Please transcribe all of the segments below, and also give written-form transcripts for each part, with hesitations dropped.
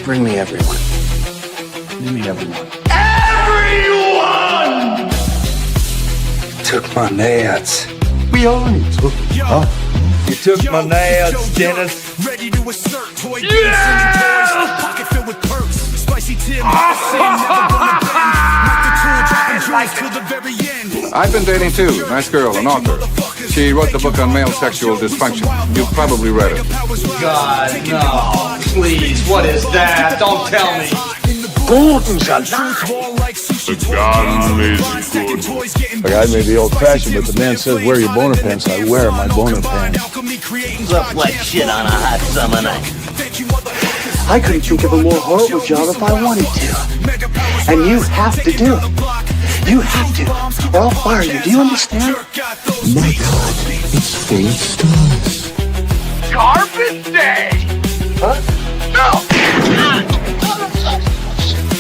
Bring me everyone. Give me everyone. Everyone! Took my nads. We only took huh? You took my nads, Dennis. Ready to assert toy games and toys. Pocket filled with perks. Spicy Tim. Never gonna bend. Like the tool dropping jewels till the very end. I've been dating too. Nice girl, an author. She wrote the book on male sexual dysfunction. You've probably read it. God, no. Please, what is that? Don't tell me. Gordon's alive. The gun is good. Like, I may be old-fashioned, but the man says wear your boner pants. I wear my boner pants. Look like shit on a hot summer night. I couldn't think of a more horrible job if I wanted to. And you have to do it. You have to, or I'll fire you. Do you understand? My God, it's full of stars. Carpet Day! Huh? No!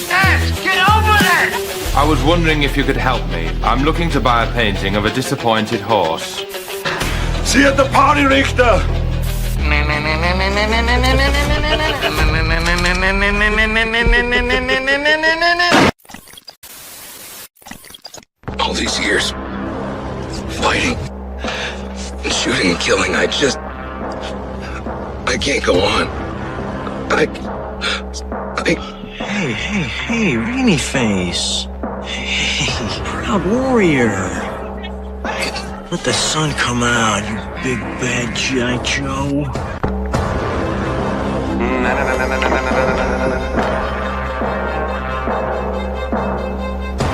Dad, get over there! I was wondering if you could help me. I'm looking to buy a painting of a disappointed horse. See you at the party, Richter. All these years, fighting, and shooting and killing, I can't go on. Hey, Rainy Face. Hey, proud warrior. Let the sun come out, you big bad G.I. Joe.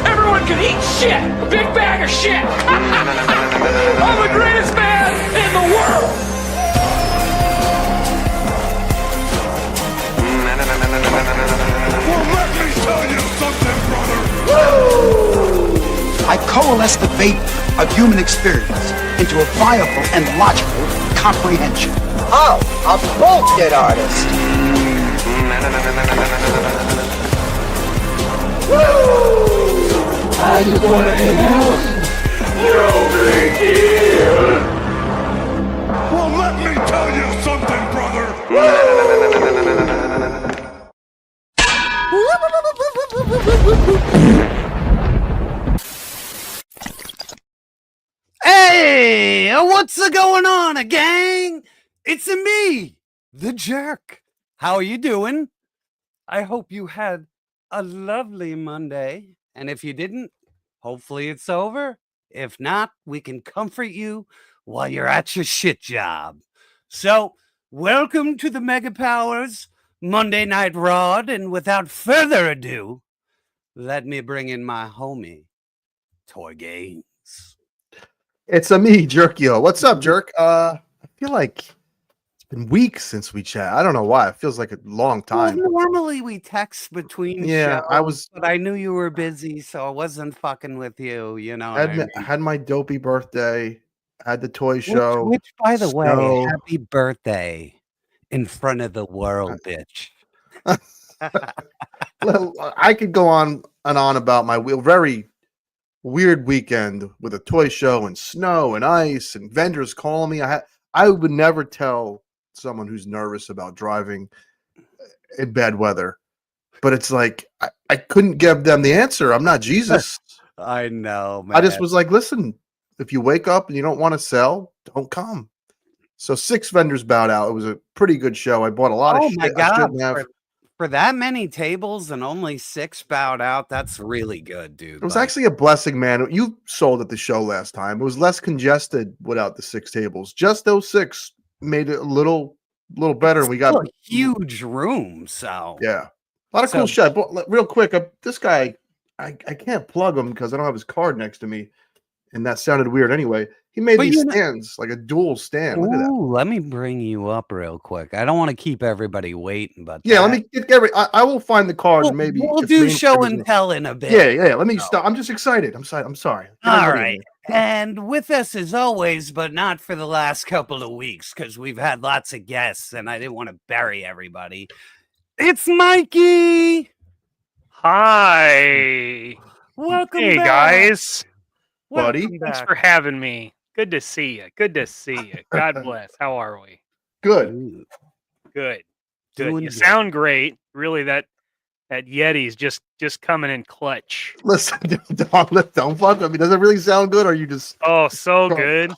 Everyone can eat shit! A big bag of shit! I'm the greatest man in the world! Well, let me tell you something, brother. I coalesce the vapor of human experience into a viable and logical comprehension. Oh, a bullshit artist. I just want to hang out. No big deal! Well, let me tell you something, brother. Hey, what's going on, gang? It's me, the jerk. How are you doing? I hope you had a lovely Monday. And if you didn't, hopefully it's over. If not, we can comfort you while you're at your shit job. So, welcome to the Mega Powers Monday Night RAWED. And without further ado, let me bring in my homie, Toy Games. It's a me, Jerkio. What's up, Jerk? I feel like it's been weeks since we chat. I don't know why. It feels like a long time. Well, normally we text between shows, but I knew you were busy, so I wasn't fucking with you, you know. I had my dopey birthday, had the toy show. Which by the way, happy birthday in front of the world, bitch. I could go on and on about my very weird weekend with a toy show and snow and ice and vendors calling me. I would never tell someone who's nervous about driving in bad weather, but it's like I couldn't give them the answer. I'm not Jesus. I know, man. I just was like, listen, if you wake up and you don't want to sell, don't come. So 6 vendors bowed out. It was a pretty good show. I bought a lot of shit. My God. For that many tables and only 6 bowed out, that's really good, dude. It was actually a blessing, man. You sold at the show last time. It was less congested without the 6 tables. Just those 6 made it a little better. We got a huge room, so yeah, a lot of cool shit. But real quick, this guy, I can't plug him because I don't have his card next to me, and that sounded weird anyway. He made these stands, like a dual stand. Look at that. Let me bring you up real quick. I don't want to keep everybody waiting, but yeah, let me get I will find the card and maybe we'll do show and tell in a bit. Yeah. Let me stop. I'm just excited. I'm sorry. All right. And with us as always, but not for the last couple of weeks, because we've had lots of guests and I didn't want to bury everybody. It's Mikey. Hi. Welcome back. guys. Buddy. Thanks for having me. Good to see you. God bless. How are we? Good. Good. Good. Doing You good. sound great. Really, that Yeti's just coming in clutch. Listen, don't fuck with me. Does it really sound good, or you just Oh, so Bro, good.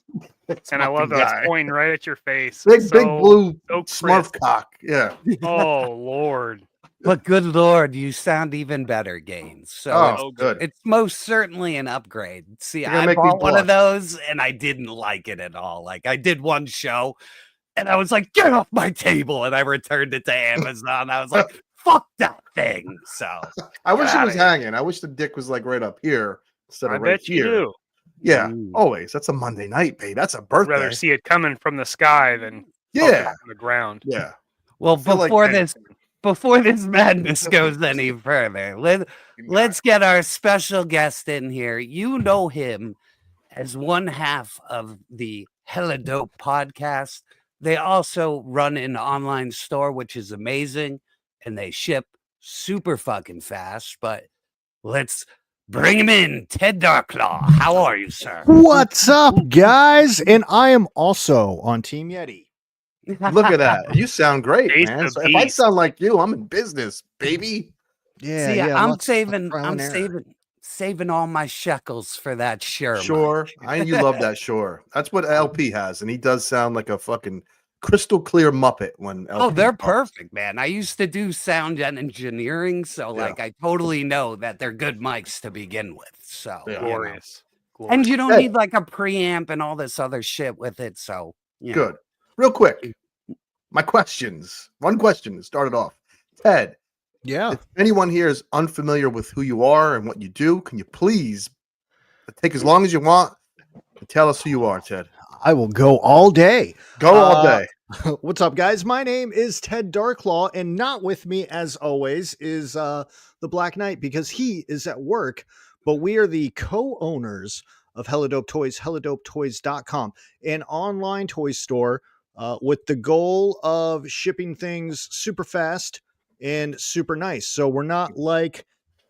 And I love fucking that it's guy. pointing right at your face. big So- blue so Smurf crisp. cock? Yeah. Oh Lord. But good Lord, you sound even better, Gaines. So Oh, good. it's most certainly an upgrade. See, You're gonna I make me bought one of blush. those and I didn't like it at all. Like I did one show and I was like, get off my table. And I returned it to Amazon. I was like, fuck that thing. So I wish it Got was it. hanging. I wish the dick was like right up here instead I of right bet you here. do. Yeah, Ooh. always. That's a Monday night, babe. That's a I'd birthday. rather see it coming from the sky than Yeah. from the ground. Yeah. well, feel like before this madness goes any further, let's get our special guest in here. You know him as one half of the Hella Dope podcast. They also run an online store, which is amazing, and they ship super fucking fast. But let's bring him in, Ted DarkClaw. How are you, sir? What's up, guys? And I am also on Team Yeti. Look at that. You sound great, Taste man. the So if I beast. sound like you, I'm in business, baby. Yeah, See, yeah. I'm lots of saving. trial I'm and error. saving all my shekels for that sure. Sure. You love that, sure. That's what LP has, and he does sound like a fucking crystal clear Muppet when LP Oh, they're talks. perfect, man. I used to do sound and engineering, so Yeah. like I totally know that they're good mics to begin with. So Yeah. you know. Glorious. And you don't Hey. need like a preamp and all this other shit with it. So you know. Good. Real quick. My questions. One question to start it off. Ted, Yeah. if anyone here is unfamiliar with who you are and what you do, can you please take as long as you want and tell us who you are, Ted? I will go all day. Go all day. What's up, guys? My name is Ted DarkClaw, and not with me, as always, is the Black Knight because he is at work. But we are the co-owners of Hella Dope Toys, helladopetoys.com, an online toy store with the goal of shipping things super fast and super nice. So we're not like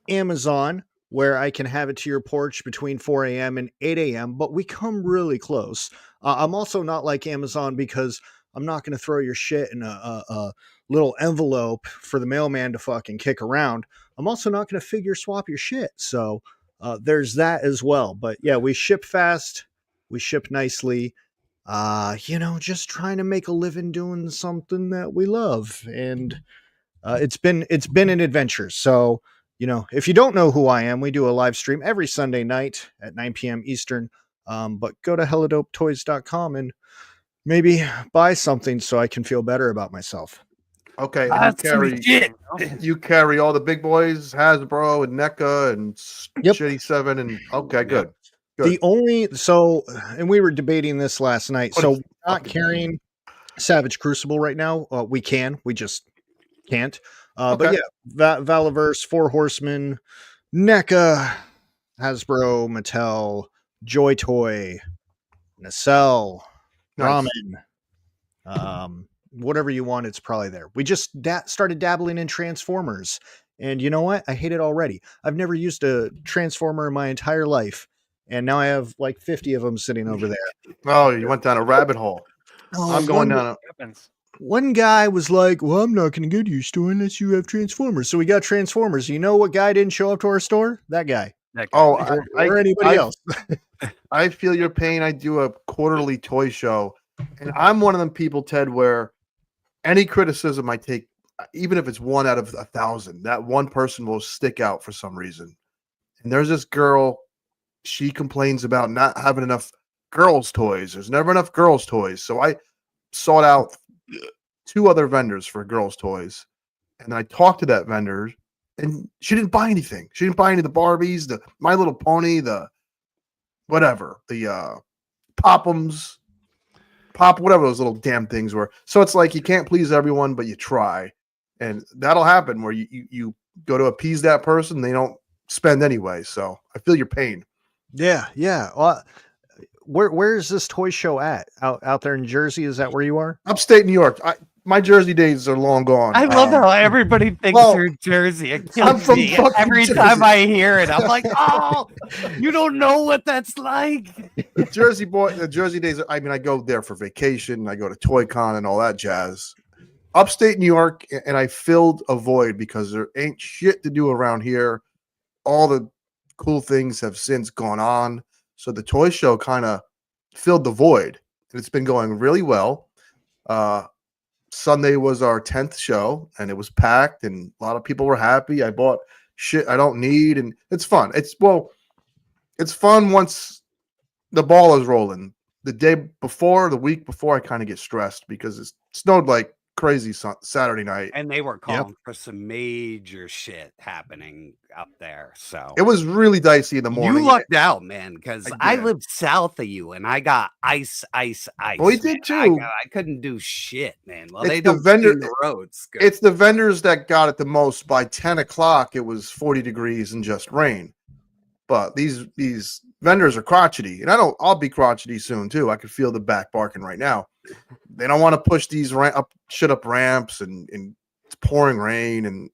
Amazon, where I can have it to your porch between 4 a.m. and 8 a.m., but we come really close. I'm also not like Amazon because I'm not going to throw your shit in a little envelope for the mailman to fucking kick around. I'm also not going to figure swap your shit. So there's that as well. But yeah, we ship fast. We ship nicely. Just trying to make a living doing something that we love. And it's been an adventure. So, if you don't know who I am, we do a live stream every Sunday night at 9 p.m. Eastern. But go to helladopetoys.com and maybe buy something so I can feel better about myself. Okay. That's some shit. You carry all the big boys, Hasbro and NECA and Yep. Shitty 7 and okay, good. And we were debating this last night. What So is we're not fucking- carrying Savage Crucible right now. We can, we just can't. But Okay. yeah, Valaverse, Four Horsemen, NECA, Hasbro, Mattel, Joy Toy, Nacelle, Nice. Ramen, whatever you want, it's probably there. We just started dabbling in Transformers, and you know what? I hate it already. I've never used a Transformer in my entire life, and now I have like 50 of them sitting over there. Oh, you went down a rabbit hole. I'm going down. One guy was like, well, I'm not going to go to your store unless you have Transformers. So we got Transformers. You know what guy didn't show up to our store? That guy. Oh, Or anybody else. I feel your pain. I do a quarterly toy show, and I'm one of them people, Ted, where any criticism I take, even if it's 1 out of 1,000, that one person will stick out for some reason. And there's this girl, she complains about not having enough girls' toys. There's never enough girls' toys. So I sought out 2 other vendors for girls' toys, and I talked to that vendor, and she didn't buy anything. She didn't buy any of the Barbies, the My Little Pony, the whatever, the Pop'ems, whatever those little damn things were. So it's like you can't please everyone, but you try, and that'll happen where you go to appease that person, they don't spend anyway. So I feel your pain. Yeah. Where is this toy show at? Out there in Jersey? Is that where you are? Upstate New York. My Jersey days are long gone. I love how everybody thinks they're Jersey. It I'm kills from me fucking every Jersey. time I hear it. I'm like, oh, you don't know what that's like. Jersey boy, the Jersey days. I mean, I go there for vacation. I go to Toy Con and all that jazz. upstate New York, and I filled a void because there ain't shit to do around here. All the cool things have since gone on. So the toy show kind of filled the void, and it's been going really well. Sunday was our 10th show, and it was packed, and a lot of people were happy. I bought shit I don't need, and it's fun. It's fun once the ball is rolling. The week before, I kind of get stressed because it snowed like crazy Saturday night. And they were calling for some major shit happening up there. So it was really dicey in the morning. You lucked out, man, because I lived south of you and I got ice. Well, we did too. I couldn't do shit, man. Well, It's they the don't vendor- clean the roads. Good. It's the vendors that got it the most. By 10 o'clock, it was 40 degrees and just rain. But these vendors are crotchety, and I'll be crotchety soon too. I could feel the back barking right now. They don't want to push these up ramps, and it's pouring rain. And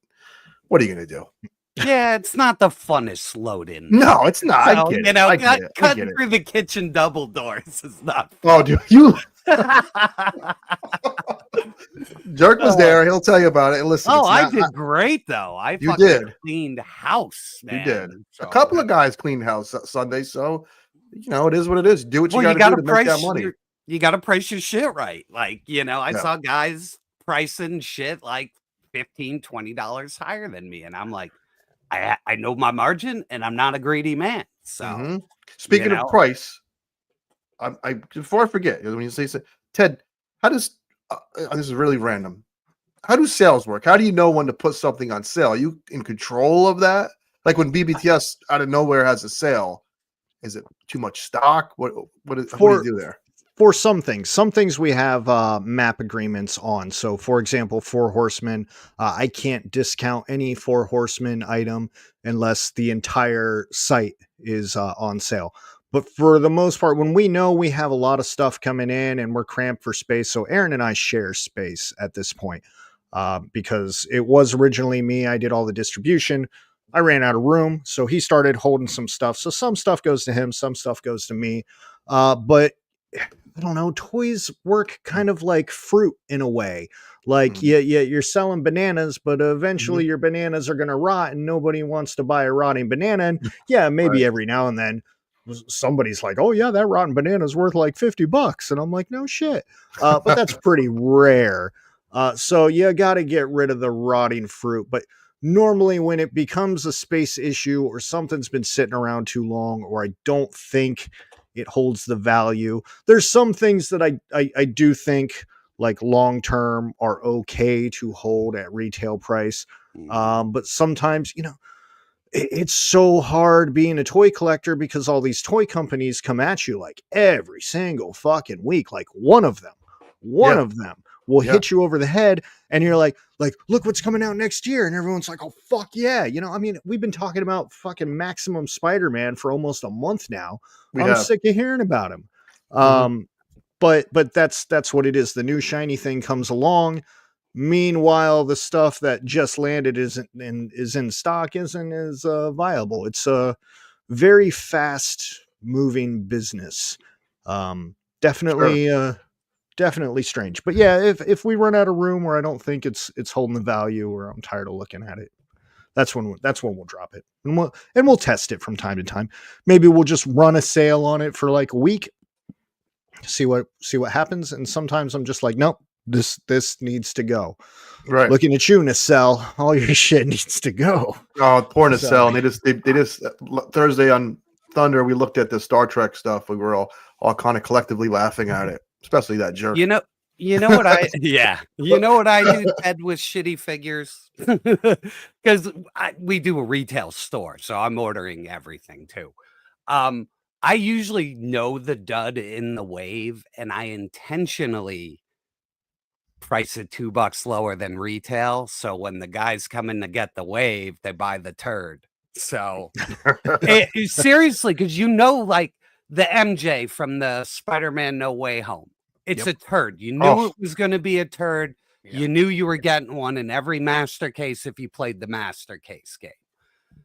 what are you gonna do? Yeah, it's not the funnest load in. No, it's not. So, I get it. I get it. Cutting through the kitchen double doors is not. Oh, dude, you. Jerk was there. He'll tell you about it. And listen, I did great though. I You fucking did. cleaned house, man. You did. So, A couple of guys cleaned house Sunday, so it is what it is. Do what you well, got to do to make that money. You got to price your shit right. Like, I Yeah. saw guys pricing shit like $15, $20 higher than me. And I'm like, I know my margin and I'm not a greedy man. So Speaking of price, I before I forget, when you say Ted, how does this is really random. How do sales work? How do you know when to put something on sale? Are you in control of that? Like when BBTS out of nowhere has a sale, is it too much stock? What do you do there? For some things we have map agreements on. So for example, Four Horsemen, I can't discount any Four Horsemen item unless the entire site is on sale. But for the most part, when we know we have a lot of stuff coming in and we're cramped for space, so Aaron and I share space at this point because it was originally me. I did all the distribution. I ran out of room, so he started holding some stuff. So some stuff goes to him, some stuff goes to me. But I don't know, toys work kind of like fruit in a way. Like, you're selling bananas, but eventually your bananas are going to rot and nobody wants to buy a rotting banana. And maybe every now and then somebody's like, oh yeah, that rotten banana is worth like $50. And I'm like, no shit. But that's pretty rare. So you got to get rid of the rotting fruit. But normally when it becomes a space issue or something's been sitting around too long, or I don't think it holds the value, there's some things that I do think like long-term are okay to hold at retail price. But sometimes, it's so hard being a toy collector because all these toy companies come at you like every single fucking week. Like one of them will hit you over the head and you're like, look what's coming out next year. And everyone's like, oh fuck yeah. We've been talking about fucking Maximum Spider-Man for almost a month now. I'm sick of hearing about him. But that's what it is. The new shiny thing comes along. Meanwhile, the stuff that just landed is in stock isn't as viable. It's a very fast moving business. Definitely strange. But yeah, if we run out of room or I don't think it's holding the value or I'm tired of looking at it, that's when we'll drop it. And we'll test it from time to time. Maybe we'll just run a sale on it for like a week. See what happens. And sometimes I'm just like, nope, this needs to go. Right. Looking at you, Nacelle, all your shit needs to go. Oh, poor Nacelle. And they just Thursday on Thunder, we looked at the Star Trek stuff. We were all kind of collectively laughing at it, especially that jerk. You know what I you know what I do, Ted, with shitty figures? Because we do a retail store, so I'm ordering everything too. I usually know the dud in the wave, and I intentionally price it $2 lower than retail. So when the guys come in to get the wave, they buy the turd. So seriously, because like the MJ from the Spider-Man No Way Home. It's a turd. You knew it was going to be a turd. Yeah. You knew you were getting one in every master case if you played the master case game.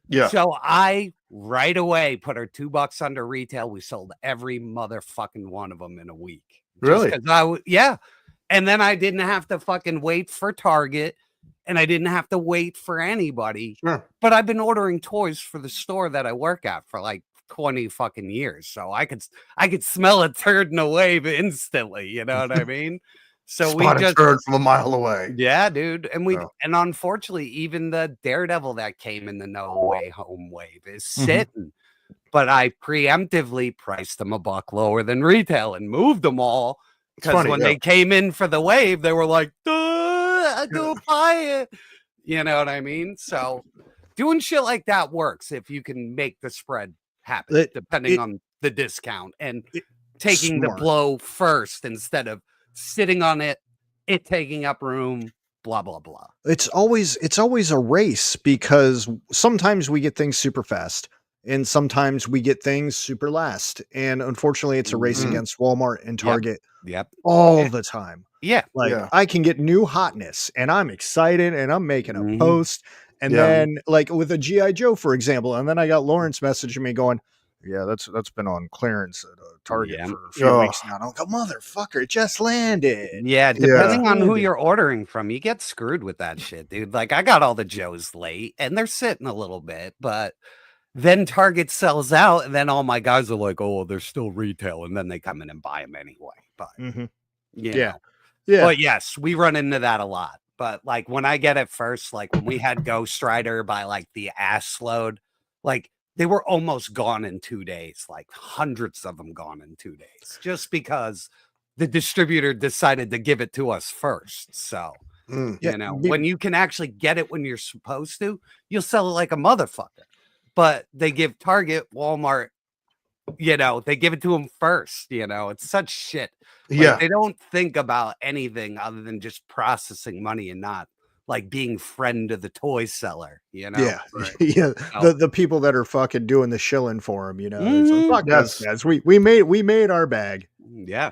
Yeah. So I right away put her $2 under retail. We sold every motherfucking one of them in a week. Really? And then I didn't have to fucking wait for Target, and I didn't have to wait for anybody. Sure. But I've been ordering toys for the store that I work at for like 20 fucking years. So I could smell a turd in a wave instantly, you know what I mean? So Spot a turd from a mile away. Yeah, dude. And So. and unfortunately, even the Daredevil that came in the No Way Home wave is Mm-hmm. sitting. But I preemptively priced them $1 lower than retail and moved them all. Because when they came in for the wave, they were like, go buy it. You know what I mean? So doing shit like that works if you can make the spread happen, depending on the discount and taking the blow first instead of sitting on it taking up room, blah, blah, blah. It's always a race because sometimes we get things super fast. And sometimes we get things super last. And unfortunately, it's a race against Walmart and Target all the time. Yeah. Like I can get new hotness and I'm excited and I'm making a post. And then like with a G.I. Joe, for example, and then I got Lawrence messaging me going, yeah, that's been on clearance at Target for a few weeks now. And I'm like, oh, motherfucker, it just landed. Yeah, depending on who you're ordering from, you get screwed with that shit, dude. Like I got all the Joes late and they're sitting a little bit, but then Target sells out, and then all my guys are like, "Oh, they're still retail," and then they come in and buy them anyway. But yeah. But yes, we run into that a lot. But like when I get it first, like when we had Ghost Rider by like the ass load, like they were almost gone in 2 days, like hundreds of them gone in 2 days, just because the distributor decided to give it to us first. So you know, when you can actually get it when you're supposed to, you'll sell it like a motherfucker. But they give Target, Walmart, you know, they give it to them first. You know, it's such shit. Like, they don't think about anything other than just processing money and not like being friend to the toy seller. You know, The people that are fucking doing the shilling for them. You know, it's like, fuck us, guys. We made our bag. Yeah,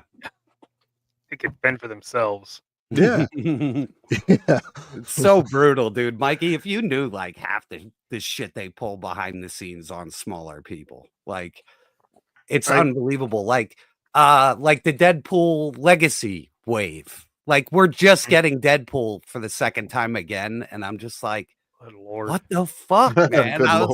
they could fend for themselves. Yeah. It's so brutal, dude. Mikey, if you knew like half the shit they pull behind the scenes on smaller people, like it's unbelievable. Like the Deadpool legacy wave. Like we're just getting Deadpool for the second time again, and I'm just like, what the fuck, man? I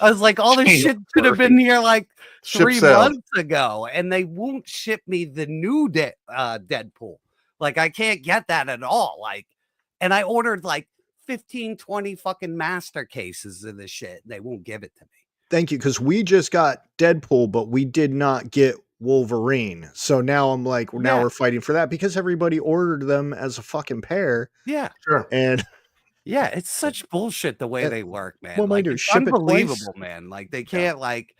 was like, all this shit should have been here like 3 months ago, and they won't ship me the new Deadpool. Like, I can't get that at all. Like, and I ordered like 15, 20 fucking master cases of this shit. They won't give it to me. Thank you. Because we just got Deadpool, but we did not get Wolverine. So now I'm like, now we're fighting for that because everybody ordered them as a fucking pair. Yeah. Sure. And yeah, it's such bullshit the way they work, man. What am I like, doing? It's Ship it unbelievable, twice? man. Like they can't like,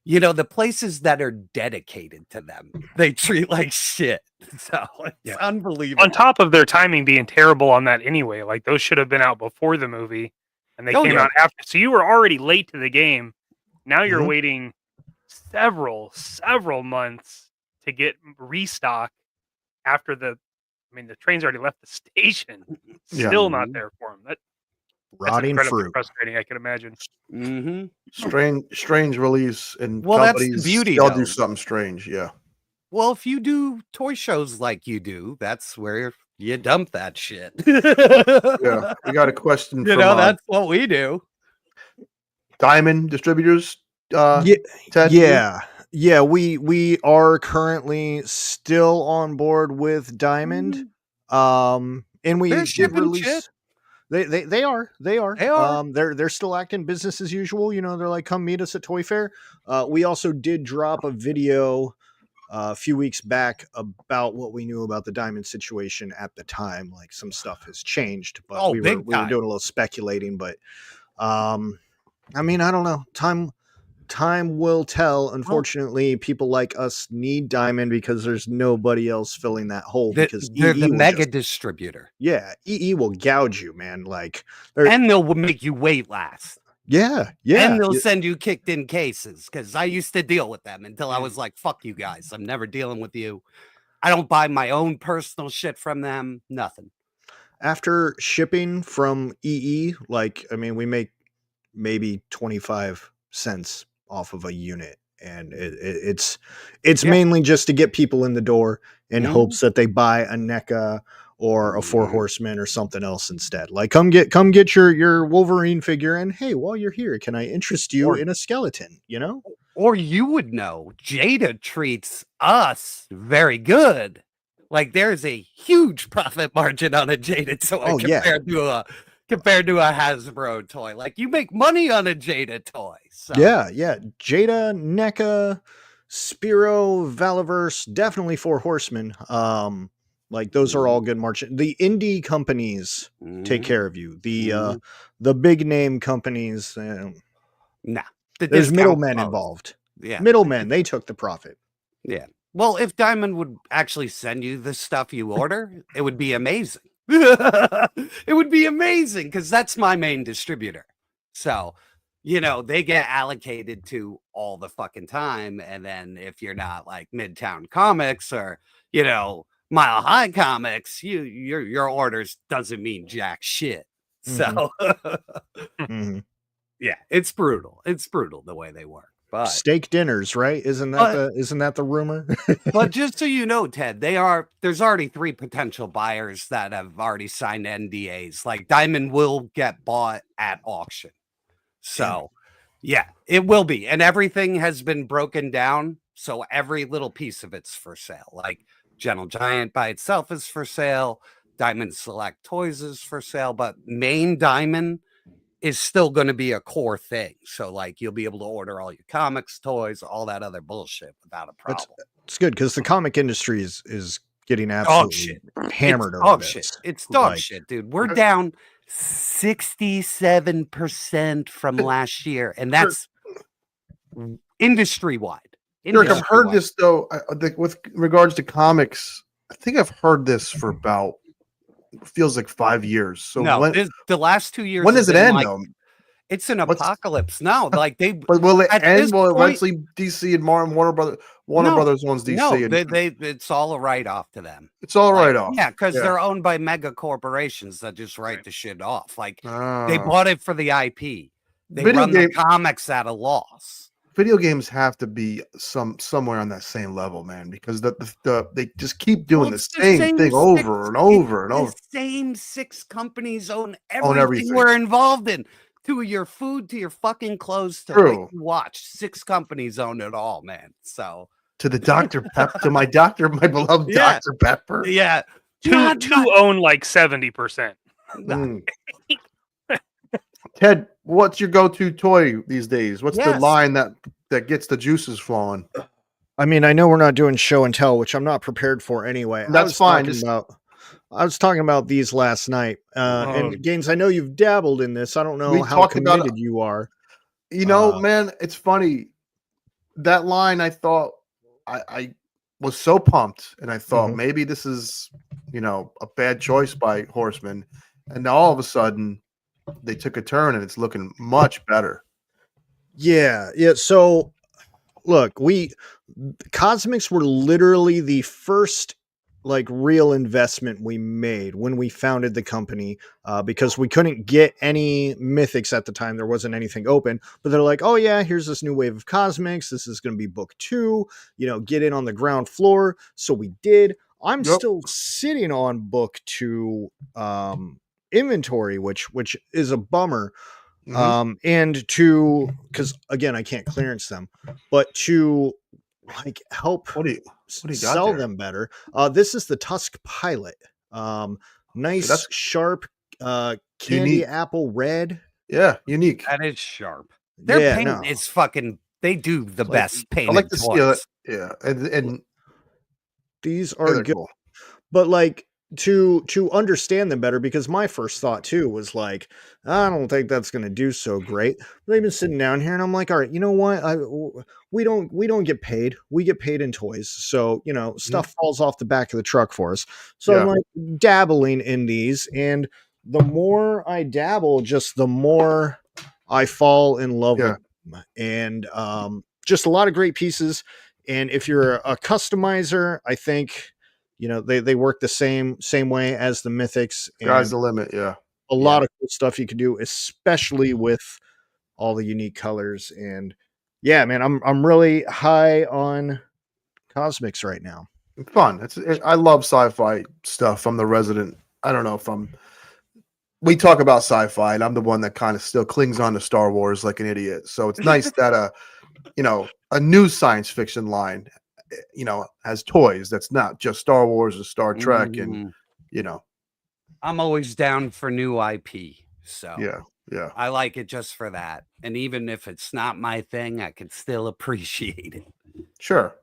you know, the places that are dedicated to them, they treat like shit. So it's unbelievable. On top of their timing being terrible on that anyway, like those should have been out before the movie and they came out after. So you were already late to the game. Now you're waiting several months to get restock after the train's already left the station. Still not there for them. That's rotting fruit. Frustrating, I can imagine. Strange release, and that's the companies beauty, they'll though. do something strange. Yeah. Well, if you do toy shows like you do, that's where you dump that shit. Yeah. We got a question You from know, that's what we do. Diamond Distributors. Ted? Yeah, we are currently still on board with Diamond. And we They're did shipping release shit. They are. They're still acting business as usual. You know, they're like, come meet us at Toy Fair. We also did drop a video a few weeks back about what we knew about the Diamond situation at the time. Like some stuff has changed, but we were doing a little speculating, but I mean, I don't know. Time will tell. Unfortunately, people like us need Diamond because there's nobody else filling that hole. Because they're the mega distributor. Yeah, EE will gouge you, man. Like, and they'll make you wait last. Yeah. And they'll send you kicked in cases because I used to deal with them until I was like, fuck you guys. I'm never dealing with you. I don't buy my own personal shit from them. Nothing. After shipping from EE, like, I mean, we make maybe 25 cents off of a unit. And it's mainly just to get people in the door, in hopes that they buy a NECA or a Four Horsemen or something else instead. Like, come get your Wolverine figure, and hey, while you're here, can I interest you in a skeleton? You know, or you would know Jada treats us very good. Like, there's a huge profit margin on a Jada toy compared to a Hasbro toy. Like, you make money on a Jada toy. So. Yeah. Jada, NECA, Spiro, Valaverse, definitely Four Horsemen. Like, those are all good margin. The indie companies take care of you. The big name companies, there's middlemen involved. Yeah, middlemen, they took the profit. Yeah. Well, if Diamond would actually send you the stuff you order, it would be amazing. It would be amazing, because that's my main distributor. So, they get allocated to all the fucking time. And then if you're not like Midtown Comics or, Mile High Comics, your orders doesn't mean jack shit. So, yeah, it's brutal. It's brutal the way they work. But steak dinners, right? Isn't that the rumor? But just so you know, Ted, there's already 3 potential buyers that have already signed NDAs. Like, Diamond will get bought at auction. So, yeah, it will be. And everything has been broken down. So every little piece of it's for sale. Like, Gentle Giant by itself is for sale. Diamond Select Toys is for sale. But main Diamond is still going to be a core thing. So, like, you'll be able to order all your comics, toys, all that other bullshit without a problem. It's good, because the comic industry is getting absolutely hammered over this. It's dog shit, dude. We're down 67% from last year, and that's industry-wide. I've heard this, though, with regards to comics. I think I've heard this for about, feels like 5 years. So the last 2 years. When does it end, though? It's an apocalypse now. Like, but will it end? Well, eventually DC and Warner Brothers owns DC. No, it's all a write-off to them. It's all a write-off. Yeah, because they're owned by mega corporations that just write the shit off. Like, they bought it for the IP. They run the comics at a loss. Video games have to be somewhere on that same level, man, because they just keep doing the same thing over and over and over. The same 6 companies own everything we're involved in. To your food, to your fucking clothes, to what you watch. 6 companies own it all, man. So to the Dr. Pepper, to my beloved Dr. Pepper. Yeah. Two own like 70%. Ted, what's your go-to toy these days? What's the line that gets the juices flowing? I mean, I know we're not doing show and tell, which I'm not prepared for anyway. That's fine. I was talking about these last night. And Gaines, I know you've dabbled in this. I don't know how committed you are. Man, it's funny. That line, I thought I was so pumped, and I thought maybe this is, a bad choice by Horseman. And now all of a sudden they took a turn and it's looking much better. Yeah. So look, Cosmics were literally the first like real investment we made when we founded the company, because we couldn't get any mythics at the time. There wasn't anything open, but they're like, oh yeah, here's this new wave of Cosmics. This is going to be book 2, get in on the ground floor. So we did. I'm still sitting on book 2 inventory, which is a bummer. And because again, I can't clearance them, but to like help sell them better. This is the Tusk Pilot. Nice, so sharp, candy unique. Apple red. Yeah, unique. That is sharp. Their paint is fucking. They do the best paint. I like to see it. Yeah, and these are good, cool. But like to understand them better, because my first thought too was like, I don't think that's going to do so great. But I've been sitting down here and I'm like, all right, you know what? We don't get paid. We get paid in toys. So, stuff falls off the back of the truck for us. So I'm like dabbling in these, and the more I dabble, just the more I fall in love with them. And just a lot of great pieces. And if you're a customizer, I think they work the same way as the mythics. Sky's the limit. Yeah. A lot of cool stuff you can do, especially with all the unique colors. And yeah, man, I'm really high on Cosmics right now. fun. I love sci-fi stuff. I'm the resident. I don't know if we talk about sci-fi, and I'm the one that kind of still clings on to Star Wars like an idiot. So it's nice that a new science fiction line, has toys that's not just Star Wars or Star Trek, and I'm always down for new IP. So yeah, I like it just for that. And even if it's not my thing, I can still appreciate it. Sure.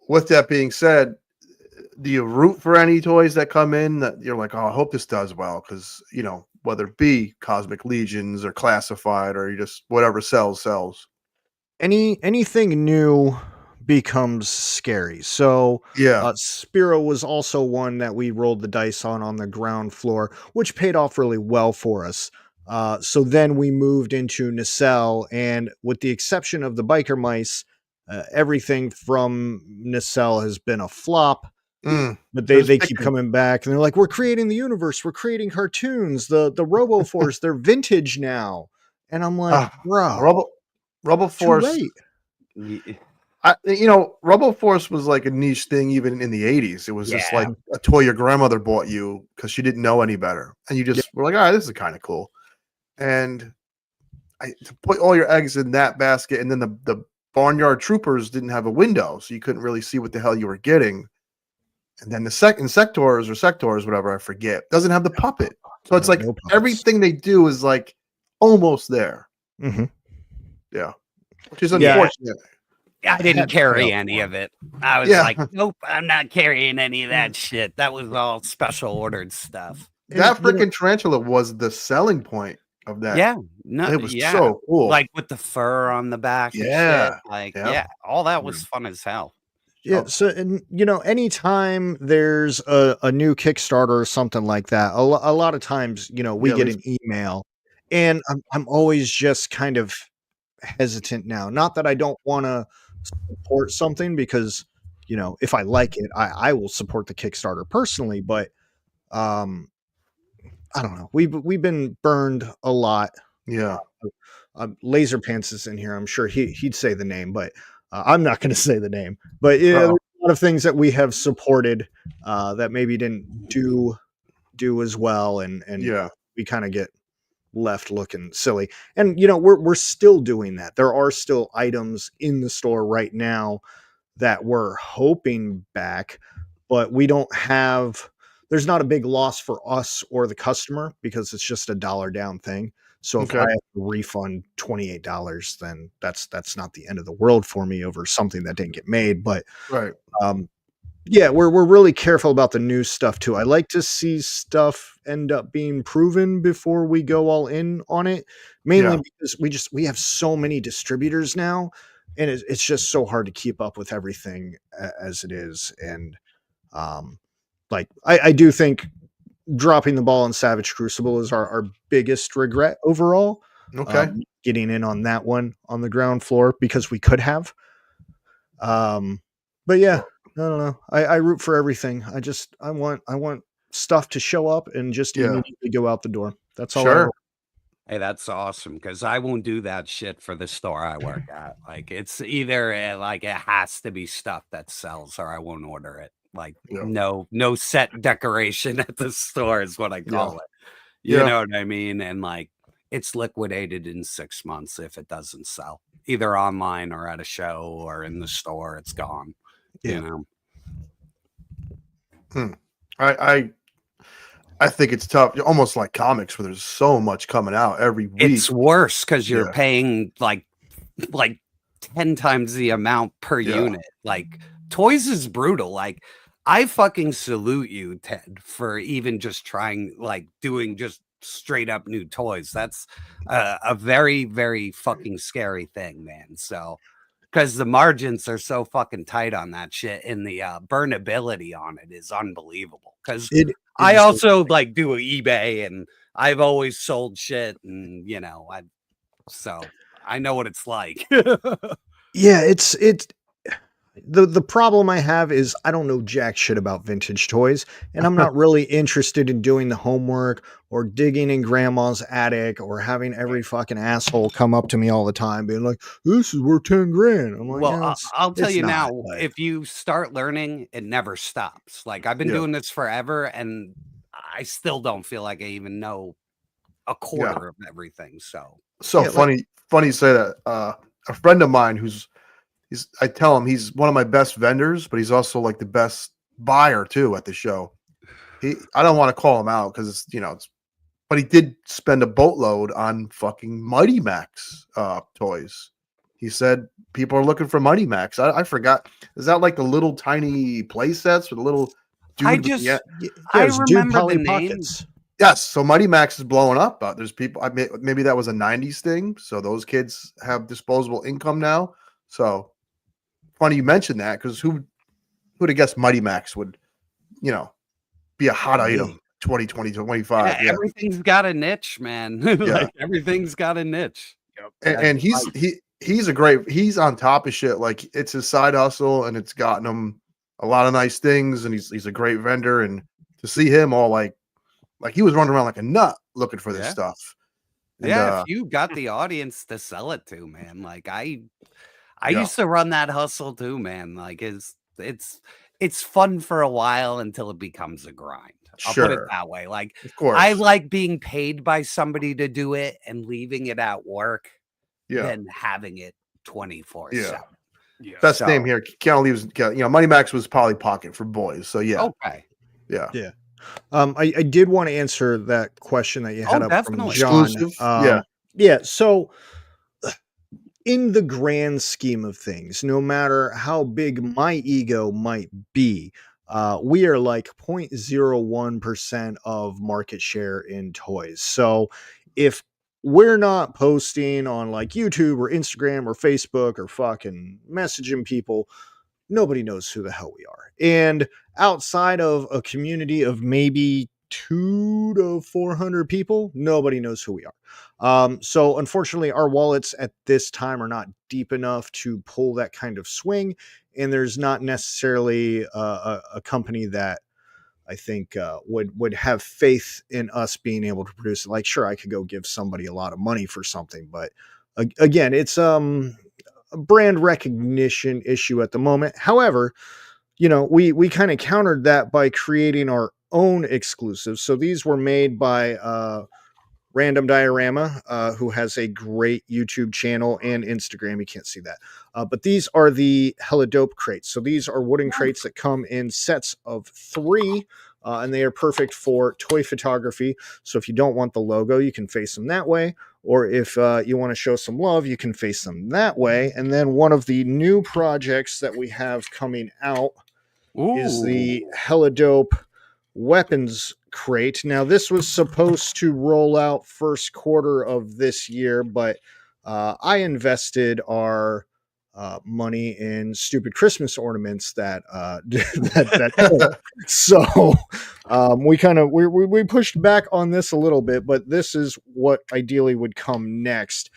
With that being said, do you root for any toys that come in that you're like, oh, I hope this does well? Because whether it be Cosmic Legions or Classified, or you just whatever sells. Anything new becomes scary. So Yeah. Spiro was also one that we rolled the dice on the ground floor, which paid off really well for us. So then we moved into Nacelle, and with the exception of the biker mice, everything from Nacelle has been a flop. But they keep coming back, and they're like, we're creating the universe, we're creating cartoons, the RoboForce, they're vintage now. And I'm like, bro, RoboForce. RoboForce was like a niche thing even in the 80s. It was just like a toy your grandmother bought you because she didn't know any better. And you just were like, all right, this is kind of cool. And to put all your eggs in that basket, and then the Barnyard Troopers didn't have a window, so you couldn't really see what the hell you were getting. And then the Sectors, whatever, I forget, doesn't have the puppet. So it's like everything they do is like almost there. Mm-hmm. Yeah. Which is unfortunate. I didn't carry any of it. I was like, nope, I'm not carrying any of that shit. That was all special ordered stuff. That freaking tarantula was the selling point of that. Yeah. No, it was so cool. Like with the fur on the back. Yeah. And shit. All that was fun as hell. Yeah. So, and anytime there's a new Kickstarter or something like that, a lot of times, we get an email, and I'm always just kind of hesitant now. Not that I don't want to support something, because, if I like it, I will support the Kickstarter personally, but, I don't know. We've been burned a lot. Yeah. Laser Pants is in here. I'm sure he'd say the name, but I'm not going to say the name. But there's a lot of things that we have supported that maybe didn't do as well, and we kind of get left looking silly. And we're still doing that. There are still items in the store right now that we're hoping back, but we don't have. There's not a big loss for us or the customer, because it's just a $1 down thing. So if I have to refund $28, then that's not the end of the world for me over something that didn't get made. But we're really careful about the new stuff too. I like to see stuff end up being proven before we go all in on it, mainly because we have so many distributors now, and it's just so hard to keep up with everything as it is. And I do think dropping the ball on Savage Crucible is our biggest regret overall. Getting in on that one on the ground floor, because we could have. But yeah, I don't know. I root for everything. I want stuff to show up and just immediately go out the door. That's all. Hey, that's awesome, because I won't do that shit for the store I work at. Like, it's either it has to be stuff that sells, or I won't order it. Like, no set decoration at the store is what I call it. You know what I mean? And like, it's liquidated in 6 months if it doesn't sell, either online or at a show or in the store. It's gone. I think it's tough, almost like comics, where there's so much coming out every week. It's worse because you're paying like 10 times the amount per unit. Like, toys is brutal. Like, I fucking salute you, Ted, for even just trying, like, doing just straight up new toys. That's a very, very fucking scary thing, man. So, because the margins are so fucking tight on that shit, and the burnability on it is unbelievable. Because I also like do eBay, and I've always sold shit, and so I know what it's like. Yeah, it's the problem I have is I don't know jack shit about vintage toys, and I'm not really interested in doing the homework or digging in grandma's attic or having every fucking asshole come up to me all the time being like, "This is worth 10 grand." I'm like, Well, "Yeah, I'll tell it's you not, now, but-" if you start learning, it never stops. Like I've been doing this forever, and I still don't feel like I even know a quarter of everything. So funny you say that. A friend of mine I tell him he's one of my best vendors, but he's also like the best buyer too at the show. I don't want to call him out because but he did spend a boatload on fucking Mighty Max toys. He said people are looking for Mighty Max. I forgot. Is that like the little tiny play sets with the little dude? I remember the name. Pockets. Yes, so Mighty Max is blowing up. There's people. Maybe that was a '90s thing. So those kids have disposable income now. So funny you mentioned that because who'd have guessed Mighty Max would, be a hot item 2020 25. Yeah, everything's got a niche, man. Like everything's got a niche. And he's on top of shit. Like it's his side hustle, and it's gotten him a lot of nice things. And he's a great vendor. And to see him all like he was running around like a nut looking for this stuff. And, if you got the audience to sell it to, man, like I used to run that hustle too, man. Like it's fun for a while until it becomes a grind. I'll put it that way. Like, of course, I like being paid by somebody to do it and leaving it at work than having it 24/7. Yeah. Best name here. Keanu leaves. Money Max was Polly Pocket for boys. So Okay. Yeah. I did want to answer that question that you had up from John. Exclusive. Yeah. So in the grand scheme of things, no matter how big my ego might be, we are like 0.01% of market share in toys. So if we're not posting on like YouTube or Instagram or Facebook or fucking messaging people, nobody knows who the hell we are. And outside of a community of maybe 200 to 400 people, nobody knows who we are. So unfortunately, our wallets at this time are not deep enough to pull that kind of swing. And there's not necessarily a company that I think would have faith in us being able to produce it. Like, sure, I could go give somebody a lot of money for something, but again, it's a brand recognition issue at the moment. However, we kind of countered that by creating our own exclusives. So these were made by Random Diorama, who has a great YouTube channel and Instagram. You can't see that. But these are the Hella Dope crates. So these are wooden crates that come in sets of 3, and they are perfect for toy photography. So if you don't want the logo, you can face them that way. Or if you want to show some love, you can face them that way. And then one of the new projects that we have coming out is the Hella Dope weapons crate. Now, this was supposed to roll out first quarter of this year, but I invested our money in stupid Christmas ornaments that so we pushed back on this a little bit, but this is what ideally would come next.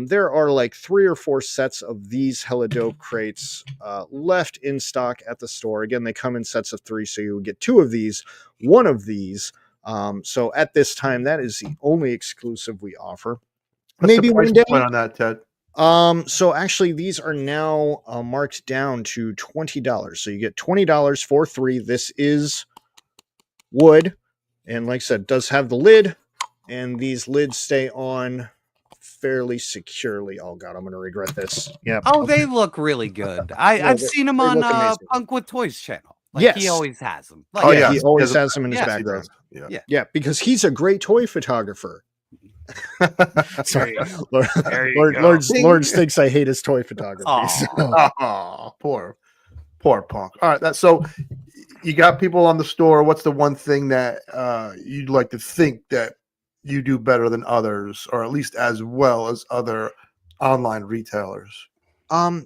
There are like 3 or 4 sets of these Hella Dope crates left in stock at the store. Again, they come in sets of 3, so you would get 2 of these, 1 of these. So at this time, that is the only exclusive we offer. What's Maybe the price one day point on that, Ted? So actually these are now marked down to $20. So you get $20 for 3. This is wood. And like I said, it does have the lid, and these lids stay on fairly securely. Oh God, I'm going to regret this. Yeah. Oh, they look really good. I've seen them on Punk with Toys channel. Like he always has them. Like, he always has them in his background. Yeah, because he's a great toy photographer. Sorry, Lord thinks I hate his toy photography. Poor Punk. All right, so you got people on the store. What's the one thing that you'd like to think that you do better than others, or at least as well as other online retailers? I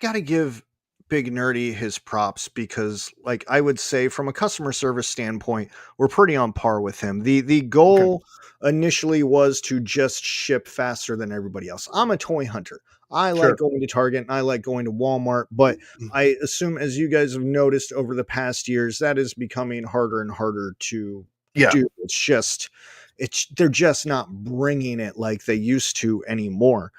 gotta give Big Nerdy his props, because like I would say from a customer service standpoint, we're pretty on par with him. The goal initially was to just ship faster than everybody else. I'm a toy hunter. I like going to Target and I like going to Walmart, but I assume, as you guys have noticed over the past years, that is becoming harder and harder to do. They're just not bringing it like they used to anymore.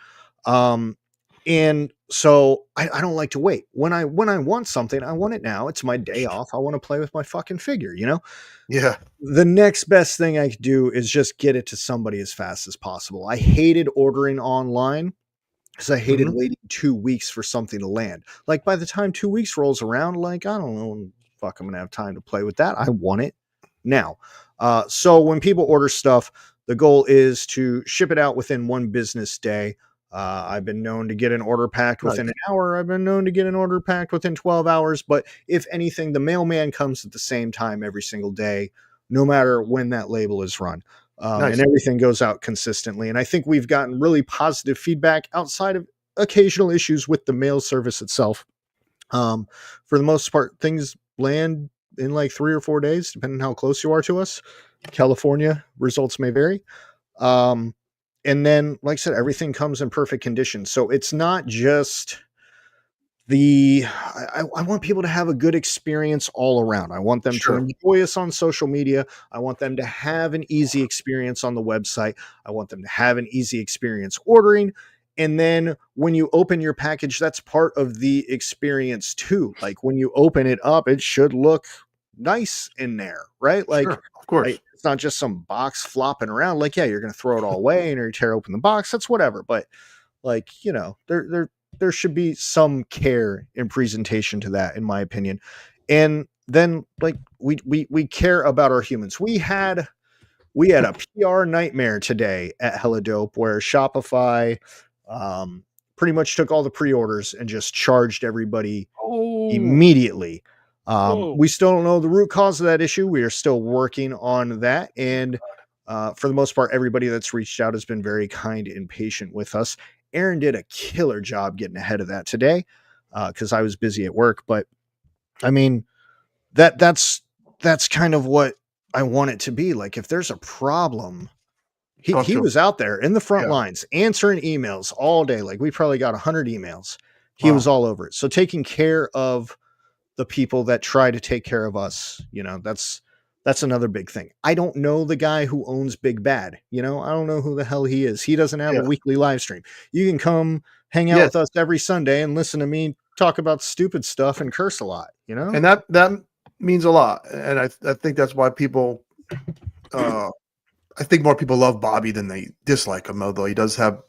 And so I don't like to wait. When I want something, I want it now. It's my day off. I want to play with my fucking figure, you know? Yeah. The next best thing I could do is just get it to somebody as fast as possible. I hated ordering online because I hated waiting 2 weeks for something to land. Like, by the time 2 weeks rolls around, like, I don't know, fuck, I'm going to have time to play with that. I want it now. So when people order stuff, the goal is to ship it out within 1 business day. I've been known to get an order packed within an hour. I've been known to get an order packed within 12 hours. But if anything, the mailman comes at the same time every single day, no matter when that label is run. And everything goes out consistently. And I think we've gotten really positive feedback outside of occasional issues with the mail service itself. For the most part, things land in like 3 or 4 days, depending on how close you are to us. California results may vary. And then, like I said, everything comes in perfect condition. So it's not just I want people to have a good experience all around. I want them to enjoy us on social media. I want them to have an easy experience on the website. I want them to have an easy experience ordering. And then when you open your package, that's part of the experience too. Like, when you open it up, it should look nice in there, right? Like, of course. It's not just some box flopping around. Like, yeah, you're going to throw it all away and you tear open the box. That's whatever. But, like, you know, there should be some care in presentation to that, in my opinion. And then, like, we care about our humans. We had a PR nightmare today at Hella Dope where Shopify pretty much took all the pre-orders and just charged everybody immediately. We still don't know the root cause of that issue. We are still working on that. And for the most part, everybody that's reached out has been very kind and patient with us. Aaron did a killer job getting ahead of that today because I was busy at work. But I mean, that's kind of what I want it to be. Like, if there's a problem, he was out there in the front lines answering emails all day. Like, we probably got 100 emails. He was all over it. So taking care of the people that try to take care of us, you know, that's another big thing. I don't know the guy who owns Big Bad. You know, I don't know who the hell he is. He doesn't have a weekly live stream. You can come hang out with us every Sunday and listen to me talk about stupid stuff and curse a lot, you know? And that means a lot. And I think that's why people, I think more people love Bobby than they dislike him, although he does have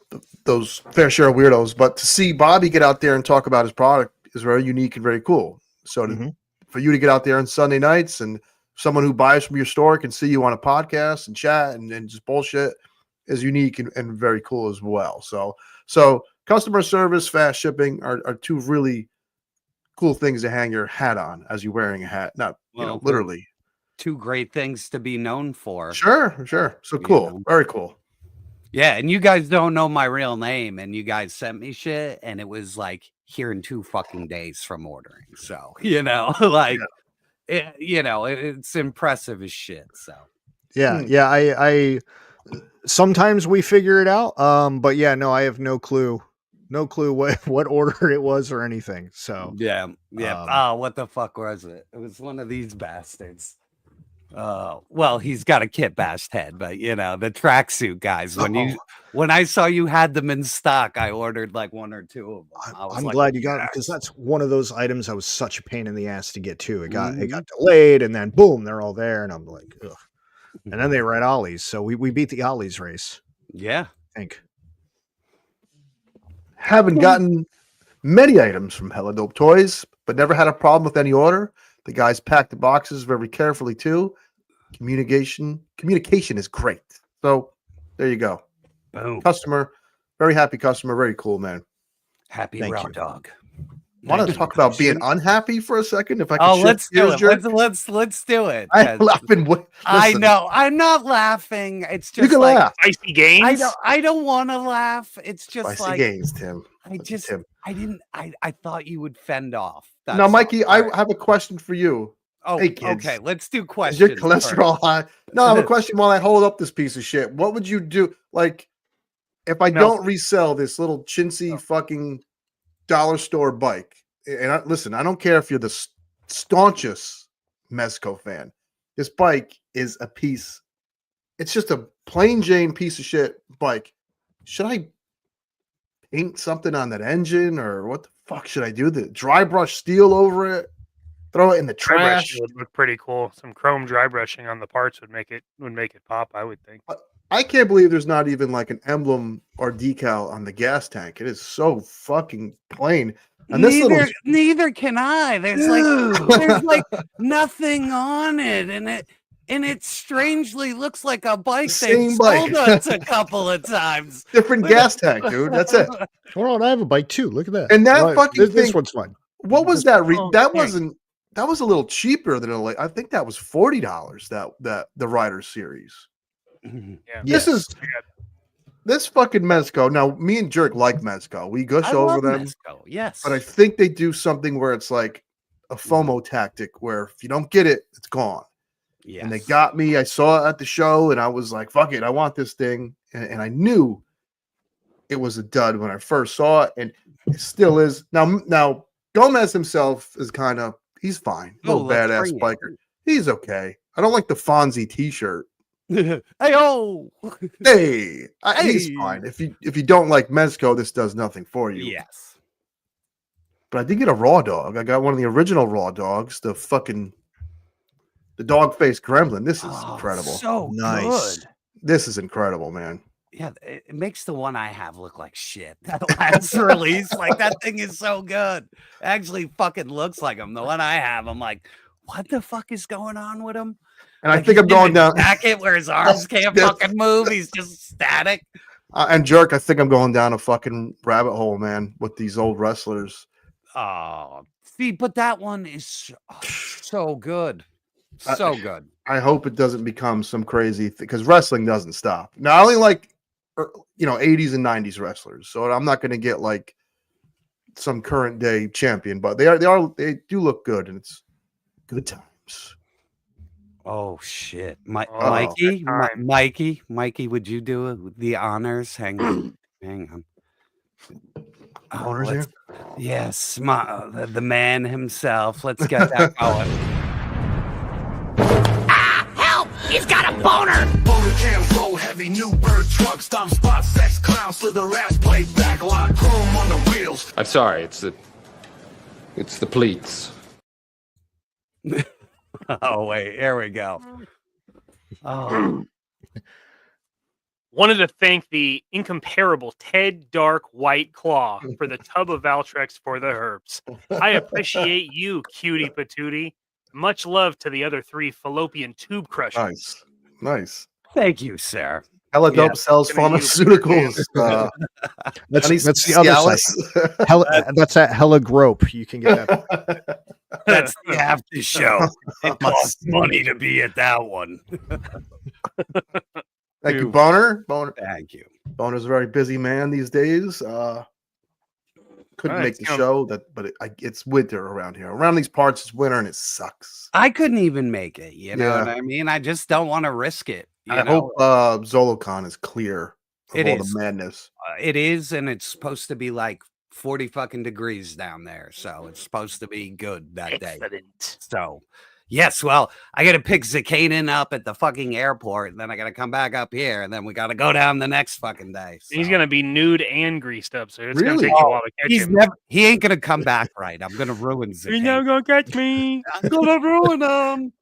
those fair share of weirdos. But to see Bobby get out there and talk about his product is very unique and very cool. So for you to get out there on Sunday nights and someone who buys from your store can see you on a podcast and chat and just bullshit is unique and very cool as well. So customer service, fast shipping are two really cool things to hang your hat on as you're wearing a hat. Not, literally. Two great things to be known for. Sure. So cool. You know? Very cool. Yeah, and you guys don't know my real name, and you guys sent me shit, and it was like here in 2 fucking days from ordering. So, you know, like, it's impressive as shit. So, yeah, I sometimes we figure it out. But yeah, no, I have no clue what order it was or anything. So, yeah. What the fuck was it? It was one of these bastards. Well, he's got a Kitbash head, but you know, the tracksuit guys, when I saw you had them in stock, I ordered like 1 or 2 of them. I'm glad you got it, because that's one of those items that was such a pain in the ass to get to. It got delayed, and then boom, they're all there, and I'm like, ugh. And then they were at Ollie's, so we beat the Ollie's race. Yeah, I think. Haven't gotten many items from Hella Dope Toys, but never had a problem with any order. The guys packed the boxes very carefully too. Communication is great. So there you go. Boom. Customer, very happy customer, very cool, man. Happy raw dog. Want to talk about being unhappy for a second? If I could let's do it. Let's do it. I'm laughing. I know. I'm not laughing. It's just you can like laugh. Spicy gains. I don't want to laugh. It's just Spicy like gains, Tim. I thought you would fend off. Now, Mikey, I have a question for you. Oh, hey, kids. Okay. Let's do questions. Is your cholesterol high? No, I have a question while I hold up this piece of shit. What would you do? Like, if I don't resell this little chintzy fucking dollar store bike, and listen, I don't care if you're the staunchest Mezco fan. This bike is a piece. It's just a plain Jane piece of shit bike. Should I paint something on that engine, or what the fuck should I do? The dry brush steel over it? Throw it in the trash? Would look pretty cool. Some chrome dry brushing on the parts would make it pop, I would think. I can't believe there's not even like an emblem or decal on the gas tank. It is so fucking plain. And neither can I. There's like nothing on it, and it strangely looks like a bike they sold us a couple of times. Different gas tank, dude. That's it. Hold on, I have a bike too. Look at that. And that fucking thing, this one's fun. What was that? That was a little cheaper than I think that was $40. That the Rider series. Yeah. This fucking Mezco. Now, me and Jerk like Mezco. We gush over them. Mezco, yes. But I think they do something where it's like a FOMO tactic where if you don't get it, it's gone. Yes. And they got me. I saw it at the show and I was like, fuck it, I want this thing. And I knew it was a dud when I first saw it, and it still is. Now Gomez himself is he's fine. Little badass biker. He's okay. I don't like the Fonzie t-shirt. Hey, he's fine. If you don't like Mezco, this does nothing for you. Yes. But I did get a raw dog. I got one of the original raw dogs, the dog faced gremlin. This is incredible. So nice. Good. This is incredible, man. Yeah, it makes the one I have look like shit. That last release, like that thing is so good. Actually, fucking looks like him. The one I have, I'm like, what the fuck is going on with him? And I think I'm going down jacket where his arms can't fucking move. He's just static. And Jerk, I think I'm going down a fucking rabbit hole, man, with these old wrestlers. Oh, see, but that one is so good. So good. I hope it doesn't become some crazy thing, because wrestling doesn't stop. Now, I only like 80s and 90s wrestlers, so I'm not going to get like some current day champion, but they do look good, and it's good times. Oh shit, Mikey, would you do the honors? Hang on. Honors here? Yes, the man himself. Let's get that going. Help! He's got a boner! Boner cams roll heavy, new bird truck, stomp spot, sex clown, slither ass plate, back lock, chrome on the wheels. I'm sorry, it's the pleats. Oh wait, here we go. Oh. Wanted to thank the incomparable Ted Dark White Claw for the tub of Valtrex for the herbs. I appreciate you, cutie patootie. Much love to the other 3 fallopian tube crushers. Nice. Thank you, sir. Hella Dope sells pharmaceuticals. That's the other side. That's at Hella Grope. You can get that. That's the after show. It costs money to be at that one. Thank you, Boner. Thank you. Boner's a very busy man these days. Couldn't make the show, but it's winter around here. Around these parts, it's winter and it sucks. I couldn't even make it. You know what I mean? I just don't want to risk it. I hope ZoloCon is clear of all the madness. It is, and it's supposed to be like 40 fucking degrees down there, so it's supposed to be good that day. So, yes, well, I got to pick Zakanin up at the fucking airport, and then I got to come back up here, and then we got to go down the next fucking day. So. He's gonna be nude and greased up, so it's gonna take you a while to catch him. He ain't gonna come back right. I'm gonna ruin Zakanin. You're never gonna catch me. I'm gonna ruin him.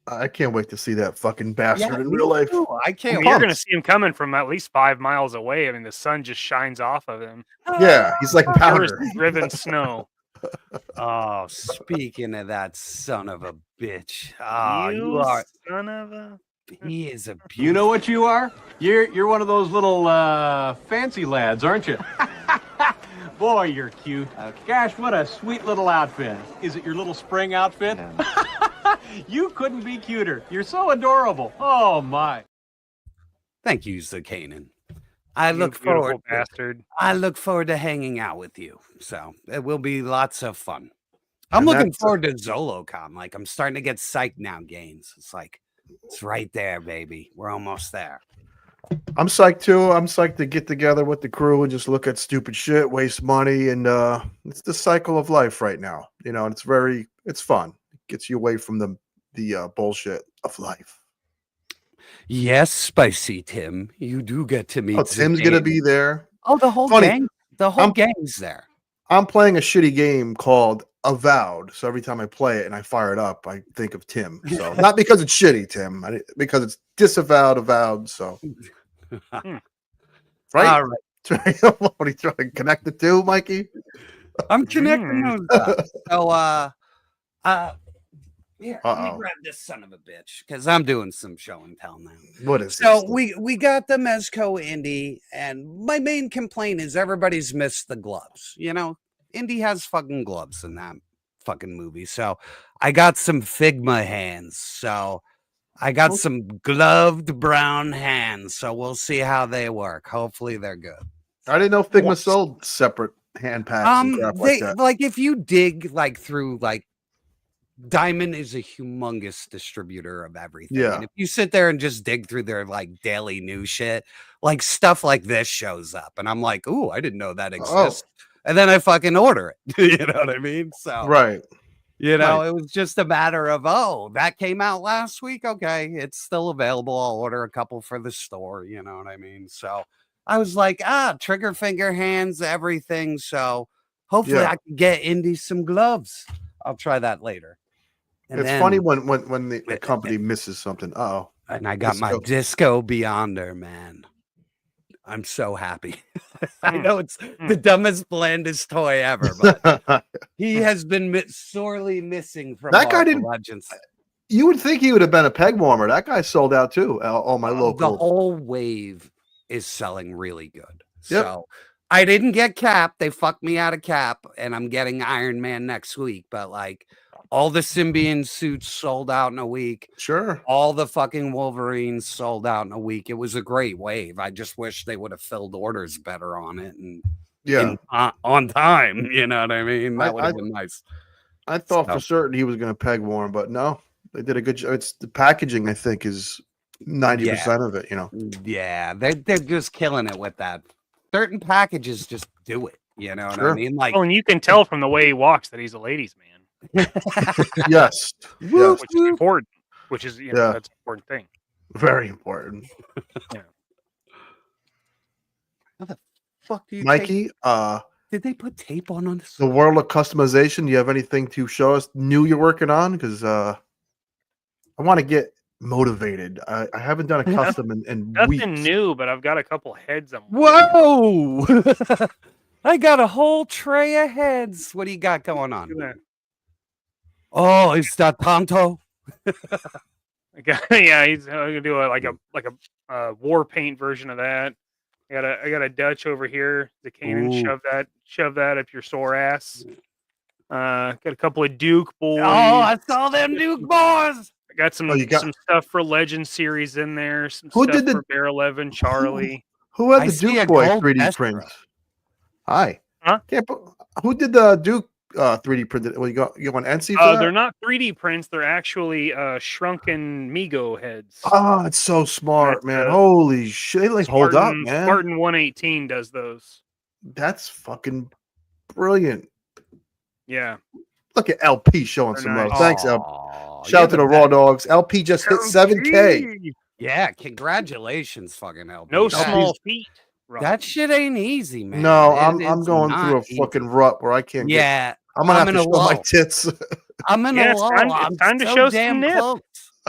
I can't wait to see that fucking bastard in real life. I can't. You're gonna see him coming from at least 5 miles away. I mean, the sun just shines off of him. Yeah, he's like powder. Driven snow. Oh, speaking of that son of a bitch. You are son of a. He is a. You know what you are? You're one of those little fancy lads, aren't you? Boy, you're cute. Gosh, what a sweet little outfit. Is it your little spring outfit? You couldn't be cuter. You're so adorable. Oh my. Thank you, Zakanin. I look forward to hanging out with you. So it will be lots of fun. I'm looking forward to ZoloCon. Like, I'm starting to get psyched now, Gaines. It's like, it's right there, baby. We're almost there. I'm psyched too. I'm psyched to get together with the crew and just look at stupid shit, waste money, and it's the cycle of life right now. You know, and it's fun. It gets you away from the bullshit of life. Yes, Spicy Tim, you do get to meet. Oh, Tim's gonna be there. Oh, the whole gang. The whole gang's there. I'm playing a shitty game called Avowed. So every time I play it and I fire it up, I think of Tim. So not because it's shitty, Tim, because it's disavowed, avowed. So right? All right. What are you trying to connect the two, Mikey? I'm connecting those dots. So here, let me grab this son of a bitch because I'm doing some show and tell now. What is so this? we got the Mezco Indie, and my main complaint is everybody's missed the gloves. You know, Indy has fucking gloves in that fucking movie. So I got some Figma hands. So I got some gloved brown hands. So we'll see how they work. Hopefully they're good. I didn't know Figma sold separate hand pads and crap like that. Like if you dig like through like Diamond is a humongous distributor of everything. Yeah. And if you sit there and just dig through their like daily news shit, like stuff like this shows up. And I'm like, ooh, I didn't know that exists. And then I fucking order it. You know what I mean? So right. You know, it was just a matter of, oh, that came out last week. Okay, it's still available. I'll order a couple for the store. You know what I mean? So I was like, trigger finger hands, everything. So hopefully I can get Indy some gloves. I'll try that later. And it's funny when the company misses something. Oh, and I got my Disco Beyonder, man. I'm so happy. I know it's the dumbest, blandest toy ever, but he has been sorely missing from that guy. Legends. You would think he would have been a peg warmer. That guy sold out too. All my local. The whole wave is selling really good. Yep. So I didn't get Cap. They fucked me out of Cap, and I'm getting Iron Man next week. But like all the Symbian suits sold out in a week. Sure. All the fucking Wolverines sold out in a week. It was a great wave. I just wish they would have filled orders better on it and on time. You know what I mean? That would have been nice. I thought for certain he was going to peg warm, but no, they did a good job. It's the packaging, I think, is 90% of it. You know. Yeah, they're just killing it with that. Certain packages just do it. You know what I mean? Like, and you can tell from the way he walks that he's a ladies' man. Yes. Which is important. Which is that's an important thing. Very important. Yeah. How the fuck do you, Mikey? Did they put tape on this? The world of customization. Do you have anything to show us new you're working on? Because I want to get motivated. I haven't done a custom in weeks. Nothing new, but I've got a couple heads. Whoa! I got a whole tray of heads. What do you got going on? Oh, is that Tonto? Yeah, he's gonna do a war paint version of that. I got a Dutch over here. The cannon, shove that up your sore ass. Got a couple of Duke boys. Oh, I saw them Duke boys. I got some stuff for Legend series in there. Some Who stuff did for Bear 11, Charlie. Who had the Duke boy 3D print? Hi. Huh? Who did the Duke 3D printed? Well, you want NC for that? They're not 3D prints. They're actually shrunken Mego heads. Oh, it's so smart, man. Holy shit. They like hold up, man. Spartan 118 does those. That's fucking brilliant. Yeah. Look at LP showing some love. Nice. Thanks, LP. Shout out to the Raw Dogs. LP just hit 7K. Yeah, congratulations, fucking LP. No small feat. That shit ain't easy, man. No, I'm going through a fucking rut where I can't get. I'm gonna have to show my tits. I'm in a lull. I'm time to show some nip. Close.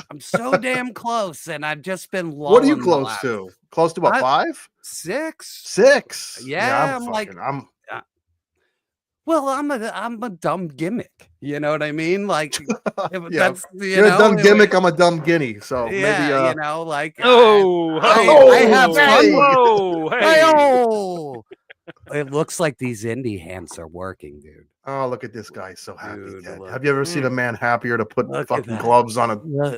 I'm so damn close, and I've just been lulling. What are you close to? Close to what? 5? 6. 6. Yeah, well, I'm a dumb gimmick. You know what I mean? Like, that's you're a dumb gimmick. I'm a dumb guinea. So maybe you know, like I have fun. Whoa, hey. It looks like these indie hands are working, dude. Oh, look at this guy. He's so happy. Have you ever seen a man happier to put fucking that. gloves on a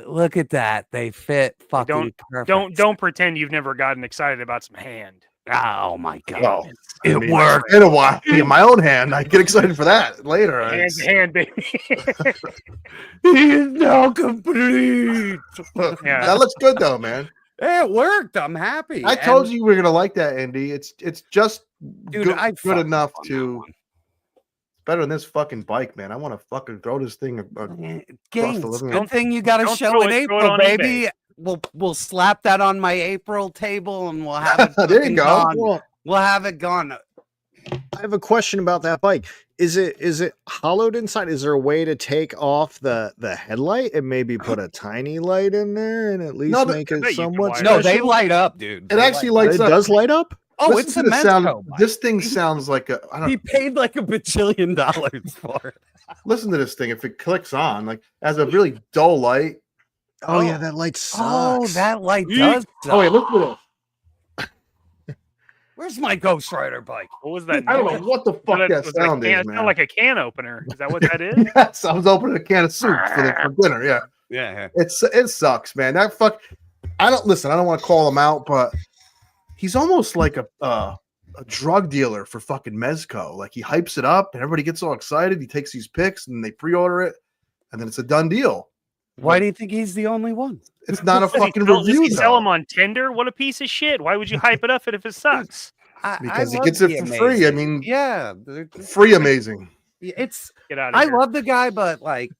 Look at that. They fit fucking perfect. Don't pretend you've never gotten excited about some hand. Oh my god. Well, it worked. In a while. In my own hand. I get excited for that later. Hand, baby. He is now complete. Yeah. That looks good though, man. It worked. I'm happy. I told you we were gonna like that, Andy. It's just Dude, good enough to. Better than this fucking bike, man. I want to fucking throw this thing across Games. the living Good room. thing you got a show in April, baby. We'll slap that on my April table and we'll have it. There you go. Gone. We'll have it gone. I have a question about that bike. Is it hollowed inside? Is there a way to take off the headlight and maybe put a tiny light in there and at least make it somewhat special? No, they light up, dude. It actually lights up. It does light up? Oh, Listen it's to a the Mezco sound. bike. This thing sounds like a. I don't. He paid like $1 bajillion for it. Listen to this thing. If it clicks on, like, has a really dull light. Oh yeah, that light sucks. Oh, that light does. Suck. Oh wait, look at this. Where's my Ghost Rider bike? What was that? I don't know what the fuck that sound is, It man. sounded like a can opener. Is that what that is? Yes, I was opening a can of soup for dinner. Yeah, yeah. It sucks, man. That fuck. I don't want to call him out, but he's almost like a drug dealer for fucking Mezco. Like, he hypes it up and everybody gets all excited. He takes these pics and they pre-order it, and then it's a done deal. Why do you think he's the only one? It's not a fucking Does review. he sell them on Tinder? What a piece of shit! Why would you hype it up if it sucks? Because he love gets it for the free. I Amazing. mean, yeah, free amazing. It's. Get out of I here. love the guy, but like,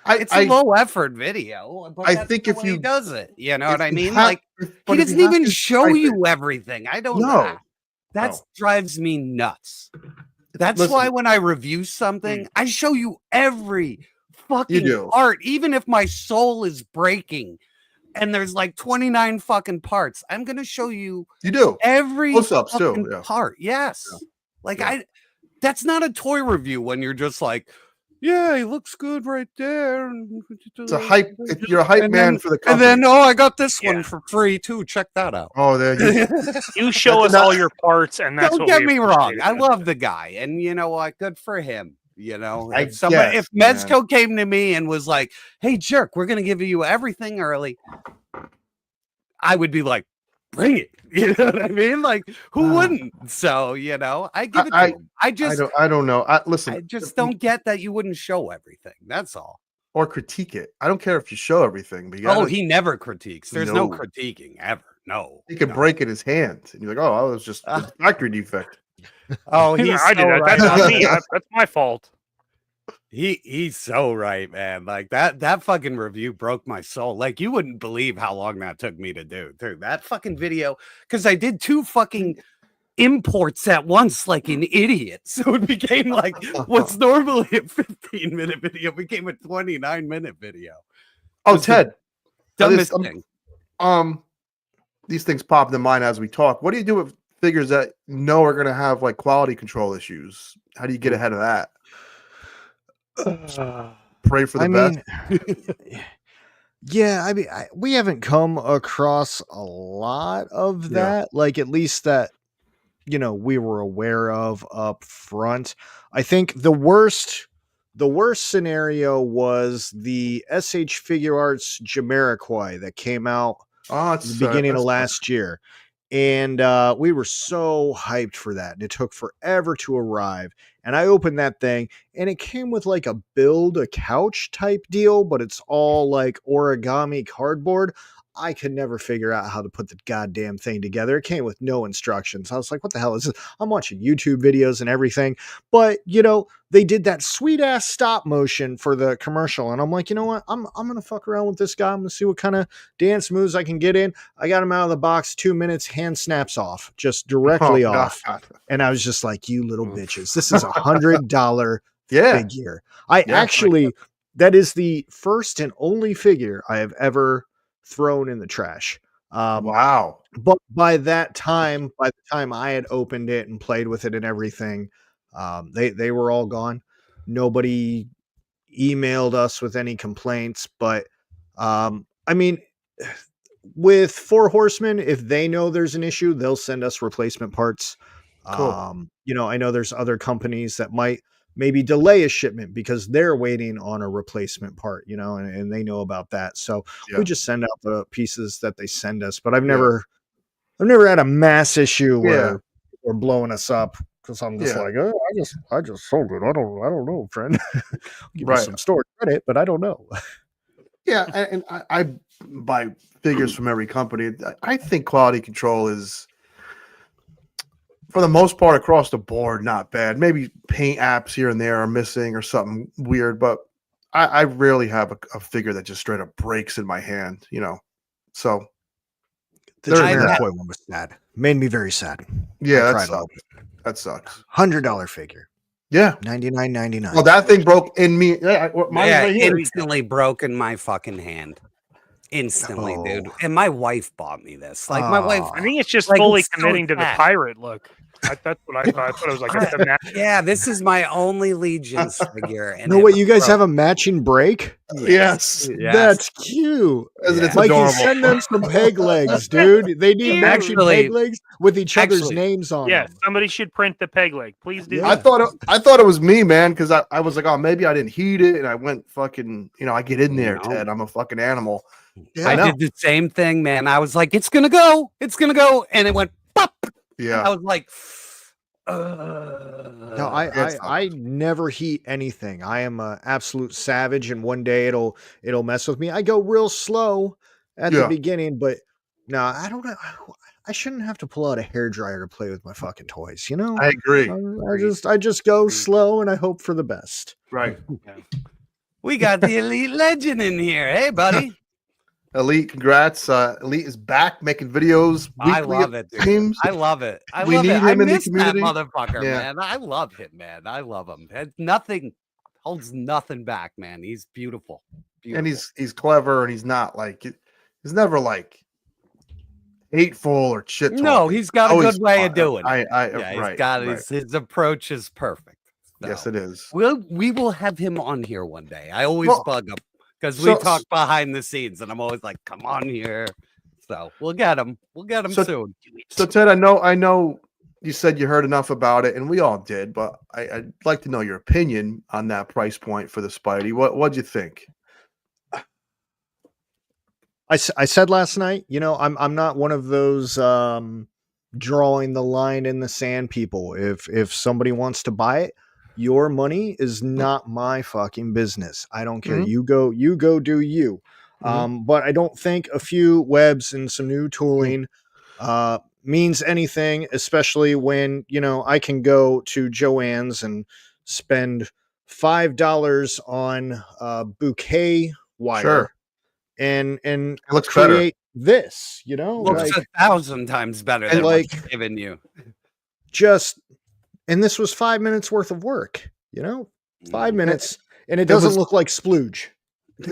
it's a low effort video. But I that's think the if way he you does it, you know if what I you mean? have- Like, but he if you doesn't have even to show type you everything. I don't. No. That drives me nuts. That's Listen. why when I review something, I show you every fucking do. part, even if my soul is breaking and there's like 29 fucking parts. I'm gonna show you. You do every close-ups too. fucking Yeah. part. Yes, like that's not a toy review when you're just like, yeah, he looks good right there. It's a hype. You're a hype man for the company. And then, oh, I got this one for free too. Check that out. Oh, there you You show us all your parts, and that's Don't what get we me wrong. appreciate. I love the guy, and you know what? Good for him. You know, I if somebody, guess, if Mezco came to me and was like, "Hey, Jerk, we're gonna give you everything early," I would be like, "Bring it." You know what I mean? Like, who wouldn't? So, you know, I give it to him. I don't know. Listen, I just don't get that you wouldn't show everything. That's all. or critique it. I don't care if you show everything, but you Oh, gotta, he never critiques. There's no No. critiquing ever. No. he can break in his hand, and you're like, oh, that was just a factory defect. Oh, he's I did so that. right. That's on me. That's my fault. He's so right, man. Like that fucking review broke my soul. Like, you wouldn't believe how long that took me to do. Dude, that fucking video, because I did 2 fucking imports at once like an idiot. So it became like what's normally a 15-minute video became a 29-minute video. Oh, Ted, Dumbest this- thing. These things pop in mind as we talk. What do you do with figures that are going to have like quality control issues? How do you get ahead of that? Pray for the best. Yeah, I mean, we haven't come across a lot of that, like at least that, you know, we were aware of up front. I think the worst scenario was the SH Figure Arts Jamiroquai that came out at the beginning of last year. And we were so hyped for that. And it took forever to arrive. And I opened that thing and it came with like a build a couch type deal, but it's all like origami cardboard. I could never figure out how to put the goddamn thing together. It came with no instructions. I was like, what the hell is this? I'm watching YouTube videos and everything. But, you know, they did that sweet ass stop motion for the commercial. And I'm like, you know what? I'm going to fuck around with this guy. I'm going to see what kind of dance moves I can get in. I got him out of the box, 2 minutes, hand snaps off, just directly off. And I was just like, you little bitches. This is $100 figure. That is the first and only figure I have ever thrown in the trash. Wow. But by the time I had opened it and played with it and everything, they were all gone. Nobody emailed us with any complaints, but I mean, with 4 Horsemen, if they know there's an issue, they'll send us replacement parts. Cool. You know, I know there's other companies that might maybe delay a shipment because they're waiting on a replacement part, you know, and they know about that. So we just send out the pieces that they send us, but I've never had a mass issue where they're blowing us up because I'm just like, oh, I just sold it. I don't know, friend. Give me some store credit, but I don't know. Yeah, and buy figures from every company. I think quality control is, for the most part, across the board, not bad. Maybe paint apps here and there are missing or something weird, but I rarely have a figure that just straight up breaks in my hand, you know. So the generic toy one was sad. Made me very sad. Yeah, that sucks. $100 figure. Yeah, $99.99. Well, that thing broke in me. Yeah, mine's right here. Instantly broke in my fucking hand. Instantly, dude. And my wife bought me this. Like my wife, I think it's just like, fully it's so committing to the sad. pirate look. That's what I thought. I thought it was like a Yeah, this is my only Legions figure. And No, wait, you guys have a matching break? Yes. That's cute. It's Mikey, adorable. send them some peg legs, dude. They need matching peg legs with each other's names on Yeah, them. somebody should print the peg leg. Please do. I thought it was me, man, because I was like, oh, maybe I didn't heat it, and I went fucking, you know, I get in there, Ted. I'm a fucking animal. Yeah, I did the same thing, man. I was like, it's gonna go, and it went pop. Yeah, I was like, No, I never heat anything. I am an absolute savage, and one day it'll mess with me. I go real slow at the beginning, but no, I don't know. I shouldn't have to pull out a hairdryer to play with my fucking toys. You know, I agree. I just go slow and I hope for the best. Right. we got the Elite Legend in here. Hey, buddy. Elite, congrats. Elite is back making videos weekly. I love it, dude. Streams. I love it. I We love need it. I him in the miss that community. motherfucker, Yeah. man. I love him, man. I love him. Nothing holds nothing back, man. He's beautiful. And he's clever, and he's not like he's never like hateful or shit. No, he's got a good way of doing it. Right, His approach is perfect. So, yes, it is. we will have him on here one day. I always bug him because we so- talk behind the scenes, and I'm always like, "Come on here." So we'll get him. We'll get him soon. So Ted, I know you said you heard enough about it, and we all did, but I'd like to know your opinion on that price point for the Spidey. What'd you think? I said last night, you know, I'm not one of those drawing the line in the sand people. If somebody wants to buy it, your money is not my fucking business. I don't care. You go do you. But I don't think a few webs and some new tooling means anything, especially when, you know, I can go to Joann's and spend $5 on bouquet wire. Sure. And It looks create this, you know, Looks like 1,000 times better and than like- what's given you. and this was 5 minutes worth of work, you know, 5 minutes, and it It doesn't was- look like splooge.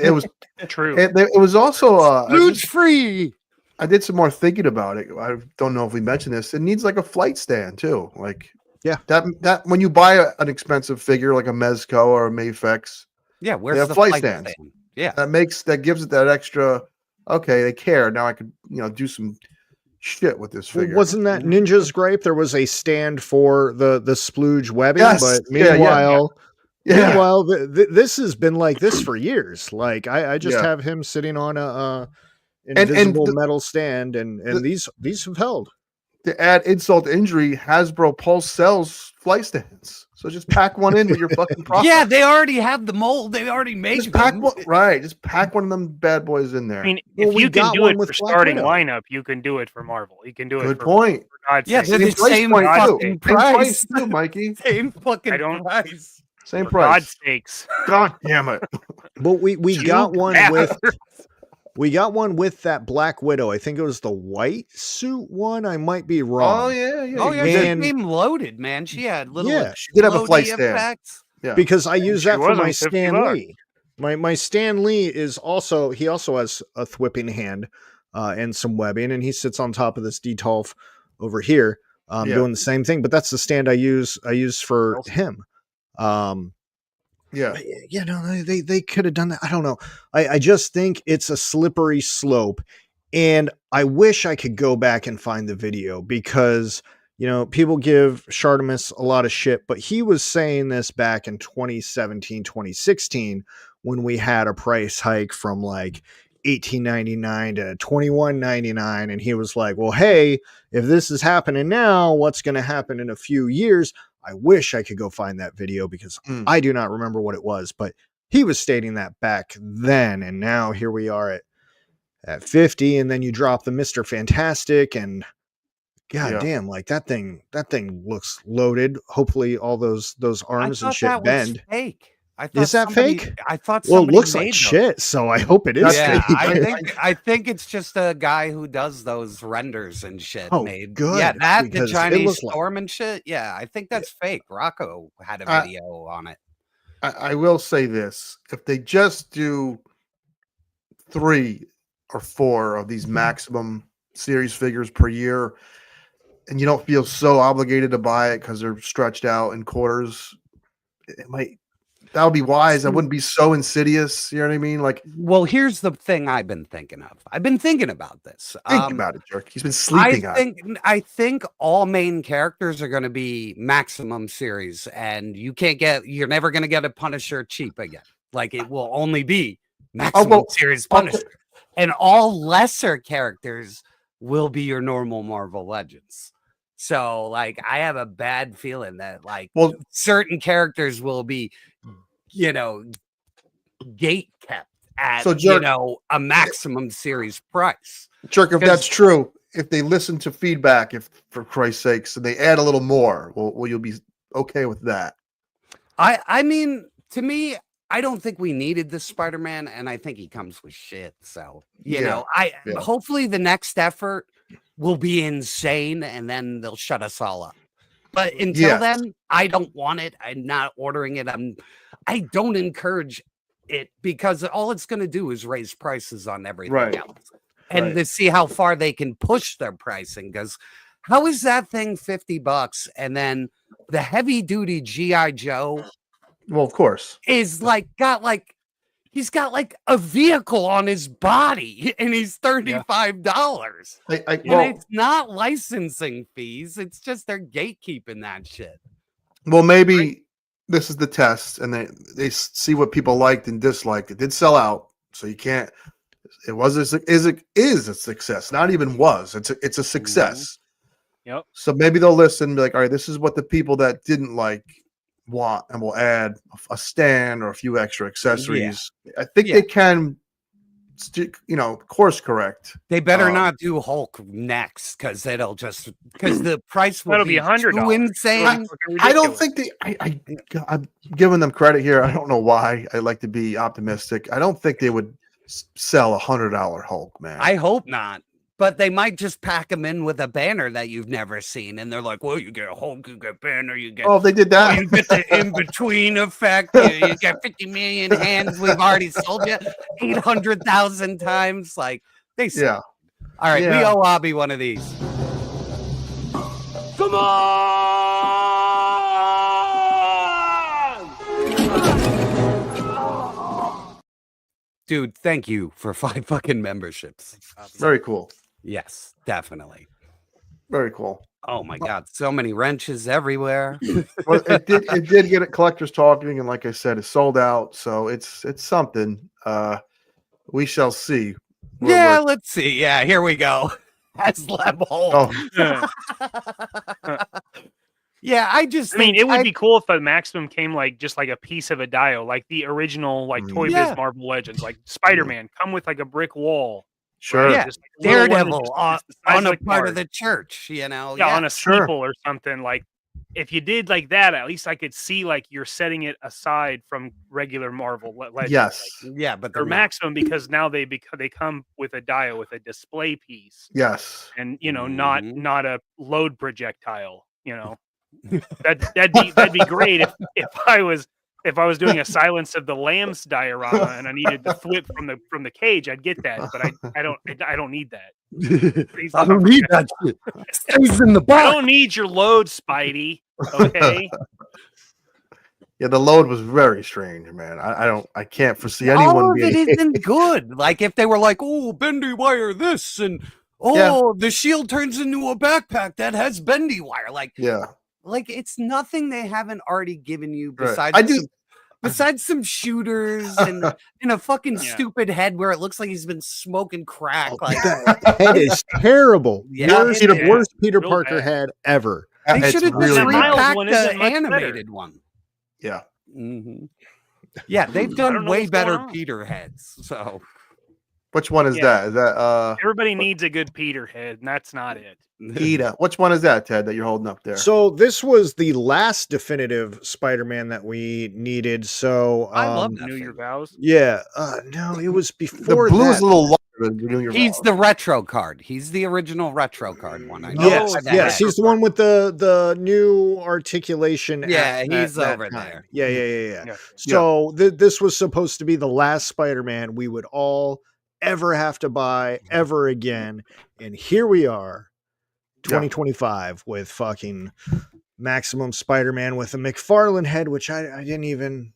It was true. It was also Huge free. I did some more thinking about it. I don't know if we mentioned this. It needs like a flight stand too. Like that when you buy an expensive figure like a Mezco or a Mafex, Yeah, they where's have the flight flight stands. stand? Yeah, that gives it that extra. Okay, they care. Now I could do some shit with this Well, figure. wasn't that Ninja's gripe? There was a stand for the splooge webbing, Yes. but Yeah, yeah. meanwhile, this has been like this for years. Like I just Yeah. have him sitting on a And invisible the- metal stand, and these have held. To add insult to injury, Hasbro Pulse sells flight stands. So just pack one in with your fucking product. yeah, they already have the mold. They already made Just pack them. one, right? Just pack one of them bad boys in there. I mean, Well, if we you can got do one it with for Black starting Widow. lineup, you can do it for Marvel. You can do it Good for point. God's Yeah, sake. they're the Same price same point, too. fucking Same price. too, Mikey. Same fucking I don't- price. Same For price. God's sakes. God damn it. But we got one bastards. with that Black Widow. I think it was the white suit one. I might be wrong. Oh yeah. Oh yeah, And- she came loaded, man. She had little. Yeah, she did have a floaty flight stand. effects. Yeah. Because I use she that for was my on 50 Stan bucks. Lee. My Stan Lee is also has a thwipping hand and some webbing, and he sits on top of this Detolf over here, Yeah. doing the same thing. But that's the stand I use for him. Yeah. Yeah, no, they could have done that. I don't know. I just think it's a slippery slope, and I wish I could go back and find the video because, you know, people give Shartimus a lot of shit, but he was saying this back in 2017, 2016 when we had a price hike from like $18.99 to $21.99, and he was like, well, hey, if this is happening now, what's going to happen in a few years? I wish I could go find that video because I do not remember what it was, but he was stating that back then, and now here we are at 50, and then you drop the Mr. Fantastic, and god Yeah. damn, like that thing looks loaded. Hopefully all those arms and shit that bend. was fake. I thought Is that somebody- fake? I thought Well, it somebody looks like made shit, those. so I hope it is Yeah, fake. I think it's just a guy who does those renders and shit Oh, made. good, Yeah, that the because it Chinese looks like- storm and shit. Yeah, I think that's fake. Rocco had a video on it. I will say this: if they just do 3 or 4 of these maximum series figures per year, and you don't feel so obligated to buy it because they're stretched out in quarters, it might. That would be wise. I wouldn't be so insidious. You know what I mean? Like, well, here's the thing I've been thinking of. I've been thinking about this. think about it, Jerk. He's been sleeping on it. I think all main characters are going to be maximum series, and you're never going to get a Punisher cheap again. Like, it will only be maximum series Punisher, and all lesser characters will be your normal Marvel Legends. So, like, I have a bad feeling that, like, certain characters will be, gate kept at, a maximum series price. Jerk, if that's true, if they listen to feedback, if for Christ's sakes, and they add a little more, well, you'll be okay with that. I mean, to me, I don't think we needed this Spider-Man, and I think he comes with shit. So, hopefully the next effort will be insane, and then they'll shut us all up. But until then, I don't want it. I'm not ordering it. I don't encourage it, because all it's going to do is raise prices on everything else. And to see how far they can push their pricing, because how is that thing $50? And then the heavy duty G.I. Joe, well, of course, is he's got like a vehicle on his body, and he's $35. And it's not licensing fees. It's just they're gatekeeping that shit. Well, maybe this is the test, and they see what people liked and disliked. It did sell out, so you can't. It was is a success. Not even was. It's a success. Yep. So maybe they'll listen and be like, all right, this is what the people that didn't like want, and we'll add a stand or a few extra accessories. I think they can, course correct. They better not do Hulk next, because the price will be $100. too insane. I don't think I'm giving them credit here. I don't know why. I like to be optimistic. I don't think they would sell $100 Hulk, man. I hope not. But they might just pack them in with a banner that you've never seen, and they're like, "Well, you get a Hulk, you get banner, you get." Oh, if they did that, you get the in between effect. You get 50 million hands. We've already sold you 800,000 times. Like they said. Yeah. All right, we owe Abby one of these. Come on! Dude, thank you for 5 fucking memberships. Very cool. Yes, definitely. Very cool. Oh my god, so many wrenches everywhere. Well, it did get collectors talking, and like I said, it's sold out. So it's something. We shall see. Let's see. Yeah, here we go. That's Leb Hole. Yeah, I mean, it would be cool if a Maximum came just like a piece of a dio, like the original Toy Biz Marvel Legends, like Spider-Man come with like a brick wall. Sure. Yeah, just Daredevil on a part of the church, on a steeple or something. Like if you did like that, at least I could see you're setting it aside from regular Marvel Legends. Yes. But they're Maximum because now they come with a dio with a display piece. Yes. And not a load projectile. That'd be great if I was doing a Silence of the Lambs diorama and I needed the flip from the cage. I'd get that, but I don't need that. I don't need that shit. It stays in the box. I don't need your load, Spidey. Okay. Yeah, the load was very strange, man. I can't foresee anyone all of being. It isn't good. Like if they were like, "Oh, bendy wire this," and the shield turns into a backpack that has bendy wire. Like it's nothing they haven't already given you besides besides some shooters and a fucking stupid head where it looks like he's been smoking crack. That head is terrible. Yeah, worst Peter Parker head ever. They should have just repacked one the isn't much animated one. Yeah. Yeah, they've done way better Peter heads. So Which one is that? Is that everybody needs a good Peter head, and that's not it. PETA? Which one is that, Ted, that you're holding up there? So this was the last definitive Spider-Man that we needed. So I love Renew Your Vows. Yeah, no, it was before the blue's that. a little longer than Renew Your He's Vows. the retro card. He's the original retro card one. I know. Yes, yes, he's the one with the new articulation. Yeah, at he's that over time. there. Yeah. So this was supposed to be the last Spider-Man we would all ever have to buy ever again, and here we are, 2025, with fucking Maximum Spider-Man with a Mcfarlane head, which I didn't even.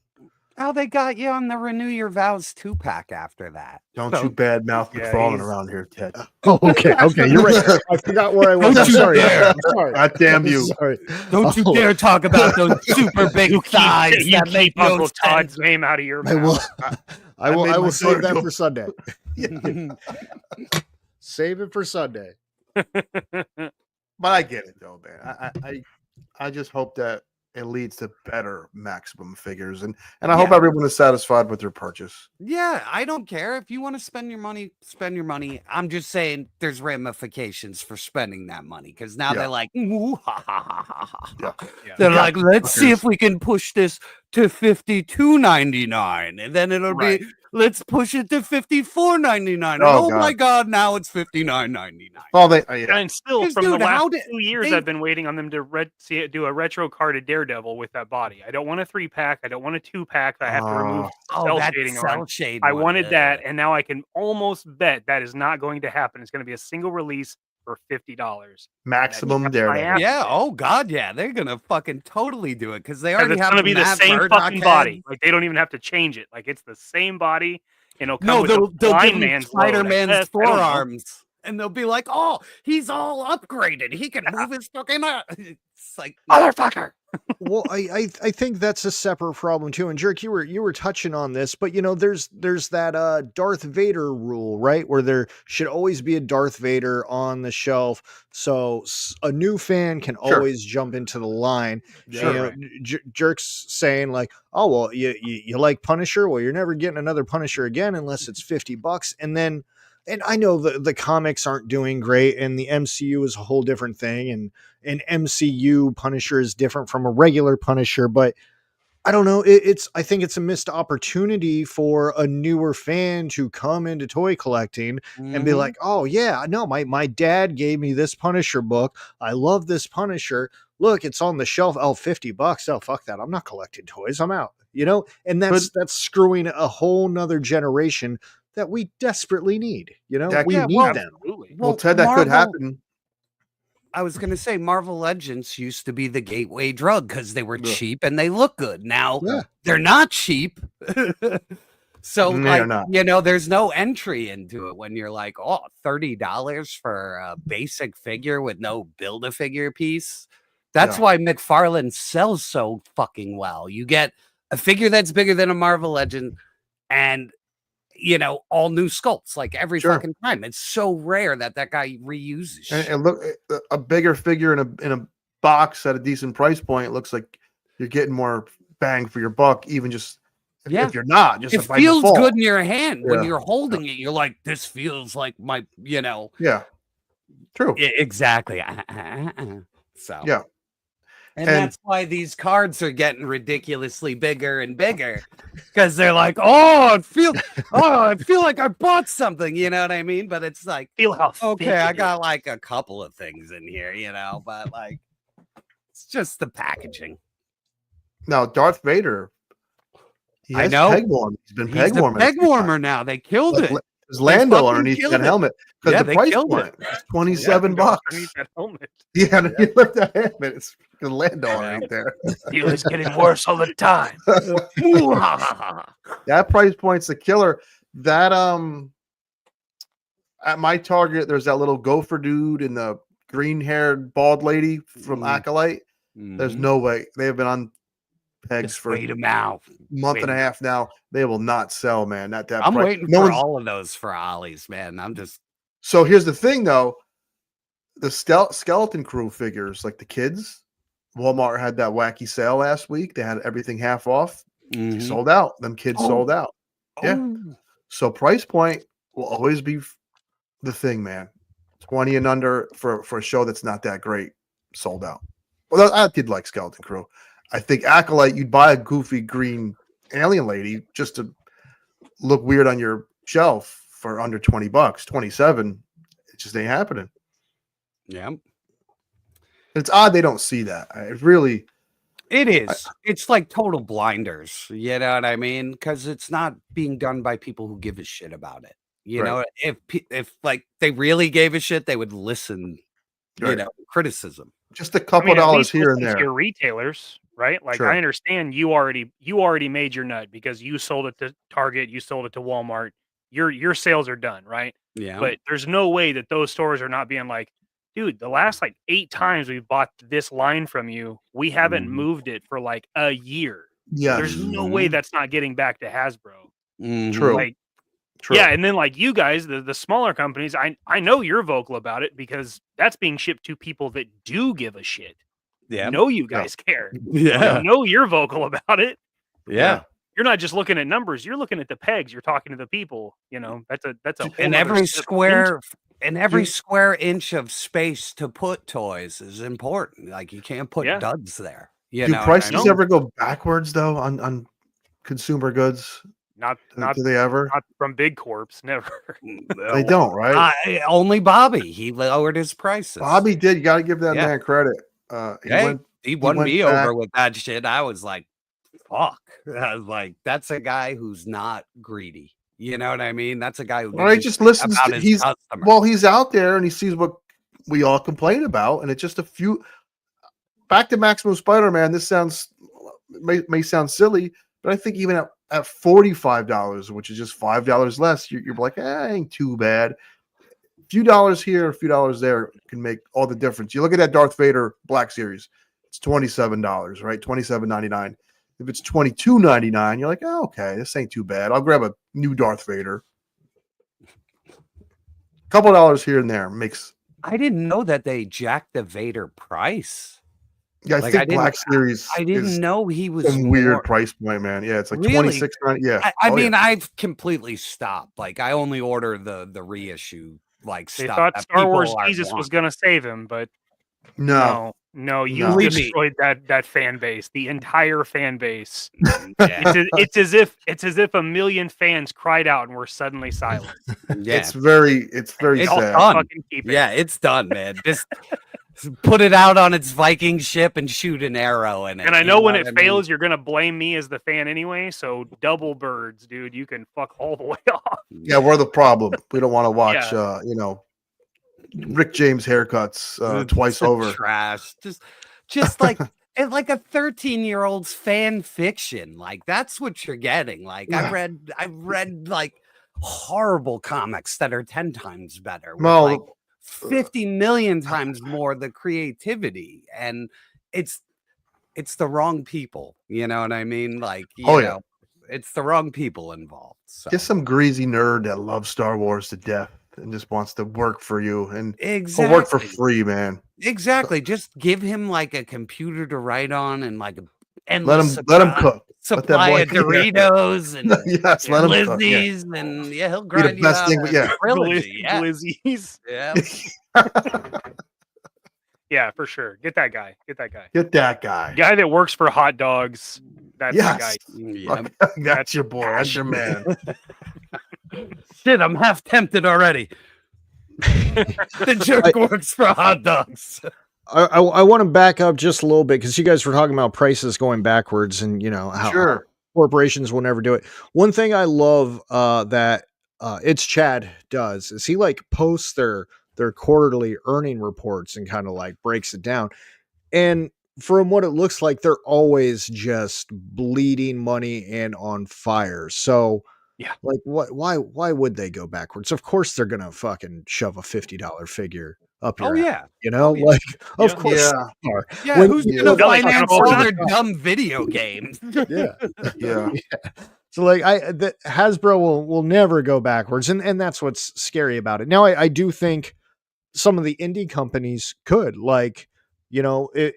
Oh, they got you on the Renew Your Vows 2-pack after that. Don't you badmouth McFarlane around here, Ted. Oh, okay, you're right. I forgot where I was. Don't I'm you sorry. dare. I'm sorry. God damn you. Sorry. Don't you dare talk about those super big thighs You that keep make no Uncle sense. Todd's name out of your I will. mouth. I will. made I my will save that daughter for Sunday. Save it for Sunday. But I get it though, man. I just hope that it leads to better Maximum figures, and I hope everyone is satisfied with their purchase. Yeah, I don't care. If you want to spend your money, spend your money. I'm just saying there's ramifications for spending that money, because now they're like, ooh, ha, ha, ha, ha, ha. They're like, let's see if we can push this to $52.99, and then it'll be, let's push it to $54.99. Oh my God, now it's $59.99. Oh, And still, 'Cause, from dude, the how last did 2 years, I've been waiting on them to do a retro card of Daredevil with that body. I don't want a 3-pack. I don't want a 2-pack. I have to remove cell that shading cell on. shade I one, wanted that, and now I can almost bet that is not going to happen. It's going to be a single release for $50. Maximum Daredevil. Yeah. Oh God. Yeah. They're gonna fucking totally do it, because they And already it's have going to be the Matt same Murdock fucking head. body. Like, they don't even have to change it. Like, it's the same body. And it'll come with they'll the give Blind him Man's logo. Spider-Man's I don't know. forearms, and they'll be like, "Oh, he's all upgraded. He can move his fucking." It's like, motherfucker. Well, I think that's a separate problem too. And Jerk, you were touching on this, but there's that Darth Vader rule, right? Where there should always be a Darth Vader on the shelf, so a new fan can always jump into the line. Jerk's saying like, oh well, you like Punisher? Well, you're never getting another Punisher again unless it's $50, and I know the comics aren't doing great, and the MCU is a whole different thing, and an MCU Punisher is different from a regular Punisher, but I don't know. I think it's a missed opportunity for a newer fan to come into toy collecting and be like, oh yeah, no, my dad gave me this Punisher book. I love this Punisher. Look, it's on the shelf. Oh, $50. Oh, fuck that. I'm not collecting toys. I'm out. And that's screwing a whole nother generation that we desperately need. We need them. Well, Ted, that could happen. I was going to say Marvel Legends used to be the gateway drug because they were cheap and they look good. Now they're not cheap. So there's no entry into it when you're like, oh, $30 for a basic figure with no Build-A-Figure piece. That's why Mcfarlane sells so fucking well. You get a figure that's bigger than a Marvel Legend and all new sculpts like every fucking time. It's so rare that guy reuses shit. And look, a bigger figure in a box at a decent price point, it looks like you're getting more bang for your buck, even just if you're not. Just it feels good in your hand when you're holding it. You're like, this feels like my, Yeah, true. Exactly. So yeah. And that's why these cards are getting ridiculously bigger and bigger, because they're like, I feel like I bought something, you know what I mean? But it's like, feel how okay, I got like a couple of things in here, but like, it's just the packaging. Now, Darth Vader, I know. Peg warm. He's been peg warming. Peg warmer now. They killed it. There's Lando underneath that helmet because the price point is $27. Underneath that helmet. Yeah, you lift that helmet. It's Lando right there. He was getting worse all the time. That price point's a killer. That at my Target, there's that little gopher dude and the green-haired bald lady from Acolyte. There's no way they have been on pegs for wait them out. Month and a half now. They will not sell, man. That I'm price. waiting for all of those for Ollie's, man. I'm just. So here's the thing, though. The skeleton crew figures, like the kids, Walmart had that wacky sale last week. They had everything half off. Sold out. Them kids sold out. Yeah. So price point, will always be the thing, man. 20 and under for a show that's not that great, sold out. Well, I did like Skeleton Crew. I think Acolyte, you'd buy a goofy green alien lady just to look weird on your shelf for under $20, 27. It just ain't happening. Yeah. It's odd they don't see that. It really. It is. It's like total blinders. You know what I mean? Because it's not being done by people who give a shit about it. You know, if like they really gave a shit, they would listen. You know, criticism. Just a couple of dollars here and there. Your retailers, right? Like Sure. I understand you already made your nut because you sold it to Target, you sold it to Walmart. Your sales are done, right? Yeah. But there's no way that those stores are not being like, dude, the last like 8 times we've bought this line from you, we haven't moved it for like a year. Yeah. There's no way that's not getting back to Hasbro. True. Like, True. yeah, and then like you guys, the smaller companies, I know you're vocal about it because that's being shipped to people that do give a shit. Yeah. Know you guys care. Yeah. Know you're vocal about it. Yeah. You're not just looking at numbers, you're looking at the pegs, you're talking to the people, you know. That's a whole And nother every step square and every square inch of space to put toys is important. Like you can't put duds there. You Do know, prices ever go backwards though on consumer goods? Not do they ever? Not from big corps, never. They don't, right? Only Bobby. He lowered his prices. Bobby did. You got to give that man credit. He won me over with that shit. I was like, fuck. I was like, that's a guy who's not greedy. You know what I mean? That's a guy who just listens to he's out there and he sees what we all complain about, and it's just a few. Back to Maximum Spider-Man. This may sound silly, but I think even at $45, which is just $5 less, you're like, ain't too bad. A few dollars here, a few dollars there can make all the difference. You look at that Darth Vader Black Series, it's $27, right? $27.99. If it's $22.99, you're like, oh, okay, this ain't too bad. I'll grab a new Darth Vader. A couple dollars here and there makes. I didn't know that they jacked the Vader price. Yeah, I think Black Series. I didn't know he was some weird price point, man. Yeah, it's like really? $26. Yeah, I mean, I've completely stopped. Like, I only order the reissue. Like, They stuff thought Star Wars Jesus was gonna save him, but no, you destroyed that fan base, the entire fan base. It's as if a million fans cried out and were suddenly silent. Yeah. It's very sad. Done. Yeah, it's done, man. Just put it out on its Viking ship and shoot an arrow in it. And I know when it fails, you're gonna blame me as the fan anyway. So double birds, dude. You can fuck all the way off. Yeah, we're the problem. We don't want to watch, Rick James haircuts twice over. Trash. Just like like a 13-year-old's fan fiction. Like that's what you're getting. Like I've read like horrible comics that are 10 times better. No. Like 50 million times more the creativity, and it's the wrong people. You know what I mean? Like, you know, it's the wrong people involved. So. Get some greasy nerd that loves Star Wars to death and just wants to work for you and exactly. work for free, man. Exactly. Just give him like a computer to write on and like let him cook. Supply of Doritos and yes, let him Glizzies cook, and he'll grind you out Glizzies. Yeah. Yeah, for sure. Get that guy. Get that guy. Get that guy. Guy that works for hot dogs. That's the guy. Yep. That's your boy. That's your man. Shit, I'm half tempted already. The jerk works for hot dogs. I want to back up just a little bit because you guys were talking about prices going backwards and how corporations will never do it. One thing I love that It's Chad does is he like posts their quarterly earning reports and kind of like breaks it down. And from what it looks like, they're always just bleeding money and on fire. So yeah, like why would they go backwards? Of course they're gonna fucking shove a $50 figure up your ass, like of course they are. Yeah, who's gonna finance all their dumb video games? Yeah. So like Hasbro will never go backwards, and that's what's scary about it. Now I do think some of the indie companies could, like,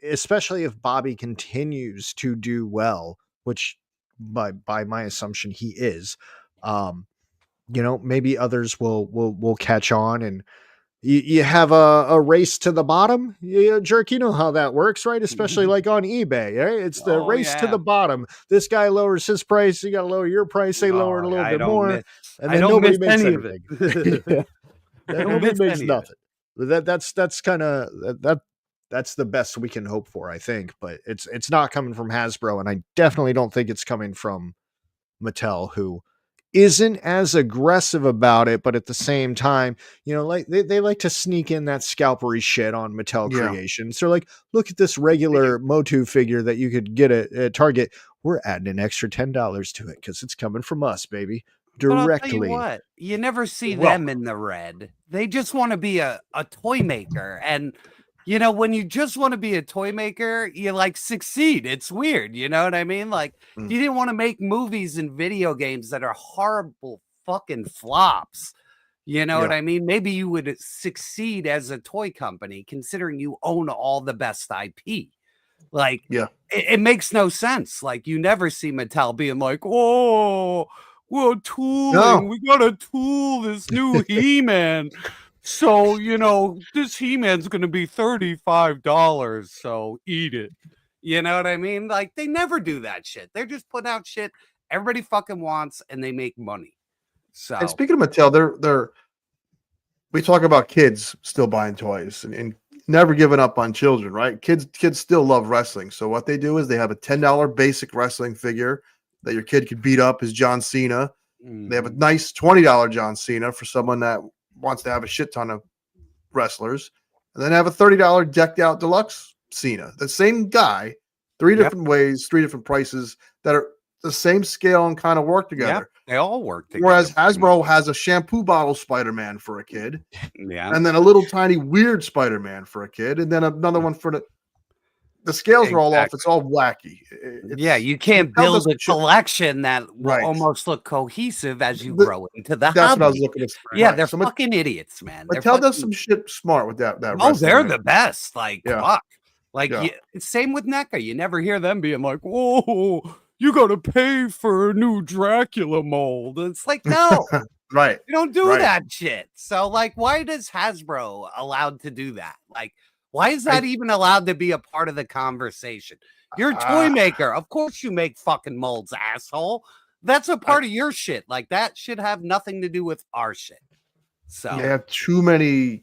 especially if Bobby continues to do well, which by my assumption he is, maybe others will catch on, and you have a race to the bottom. Jerk, you know how that works, right? Especially like on eBay, right? It's the race to the bottom. This guy lowers his price, you got to lower your price. They lower it a little bit more, and then nobody makes anything. Nobody makes nothing. That's kind of that's the best we can hope for, I think. But it's not coming from Hasbro, and I definitely don't think it's coming from Mattel, who isn't as aggressive about it, but at the same time, like they like to sneak in that scalpery shit on Mattel creations. So like, look at this regular Motu figure that you could get at Target. We're adding an extra $10 to it because it's coming from us, baby. Directly. But I'll tell you what, you never see them in the red. They just want to be a toy maker. And when you just want to be a toy maker, you like succeed. It's weird. You know what I mean? Like, you didn't want to make movies and video games that are horrible fucking flops. You know what I mean? Maybe you would succeed as a toy company, considering you own all the best IP. Like, it makes no sense. Like, you never see Mattel being like, "Oh, we're tooling. We gotta tool this new He-Man." So, this He-Man's going to be $35, so eat it. You know what I mean? Like, they never do that shit. They're just putting out shit everybody fucking wants, and they make money. So, and speaking of Mattel, we talk about kids still buying toys and never giving up on children, right? Kids still love wrestling. So what they do is they have a $10 basic wrestling figure that your kid could beat up as John Cena. They have a nice $20 John Cena for someone that wants to have a shit ton of wrestlers, and then have a $30 decked out deluxe Cena. The same guy, three different ways, three different prices that are the same scale and kind of work together. They all work together. Whereas Hasbro has a shampoo bottle Spider-Man for a kid, and then a little tiny weird Spider-Man for a kid, and then another one for the scales are all off. It's all wacky. You can't build a collection that will almost look cohesive as you grow into the hobby. What I was looking at. They're fucking idiots, man. Mattel does some shit smart with that. They're the best. Like, fuck. Like, same with NECA. You never hear them being like, "Whoa, you got to pay for a new Dracula mold." It's like, no. Right. You don't do that shit. So, like, why does Hasbro allowed to do that? Like, why is that even allowed to be a part of the conversation? You're a toy maker. Of course you make fucking molds, asshole. That's a part of your shit. Like, that should have nothing to do with our shit. So they have too many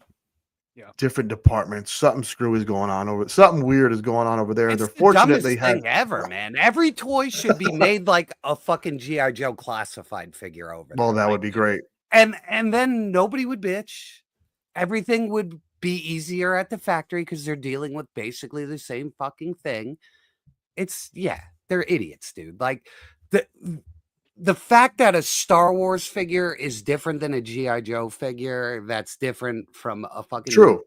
different departments. Something something weird is going on over there. It's They're the fortunate dumbest thing ever, man. Every toy should be made like a fucking G.I. Joe classified figure over there. Well, that would be great. And then nobody would bitch. Everything would be easier at the factory because they're dealing with basically the same fucking thing. They're idiots, dude. Like, the fact that a Star Wars figure is different than a G.I. Joe figure, that's different from a fucking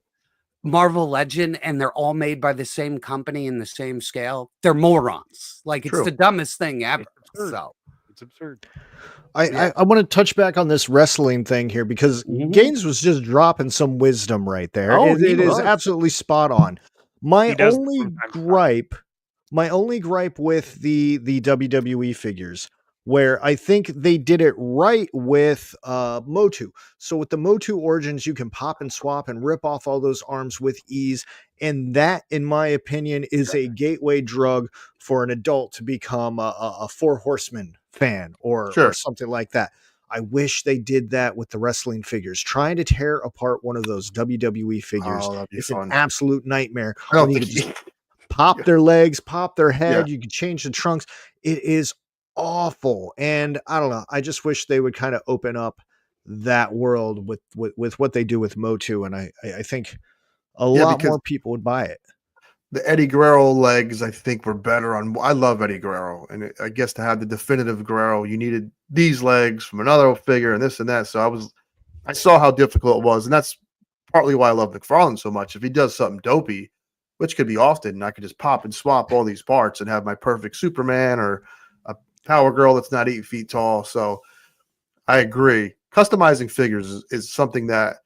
Marvel Legend, and they're all made by the same company in the same scale, they're morons. Like, it's the dumbest thing ever. So it's absurd. I want to touch back on this wrestling thing here because Gaines was just dropping some wisdom right there. It is absolutely spot on. My only gripe with the WWE figures, where I think they did it right with Motu. So with the Motu Origins, you can pop and swap and rip off all those arms with ease. And that, in my opinion, is a gateway drug for an adult to become a Four Horsemen fan or something like that. I wish they did that with the wrestling figures. Trying to tear apart one of those WWE figures is an absolute nightmare. You could just pop their legs, pop their head. You could change the trunks. It is awful. And I don't know. I just wish they would kind of open up that world with what they do with Motu. And I think a lot more people would buy it. The Eddie Guerrero legs, I think, were better on. I love Eddie Guerrero, and I guess to have the definitive Guerrero, you needed these legs from another figure and this and that. So I saw how difficult it was, and that's partly why I love Mcfarlane so much. If he does something dopey, which could be often, I could just pop and swap all these parts and have my perfect Superman or a Power Girl that's not 8 feet tall. So I agree. Customizing figures is something that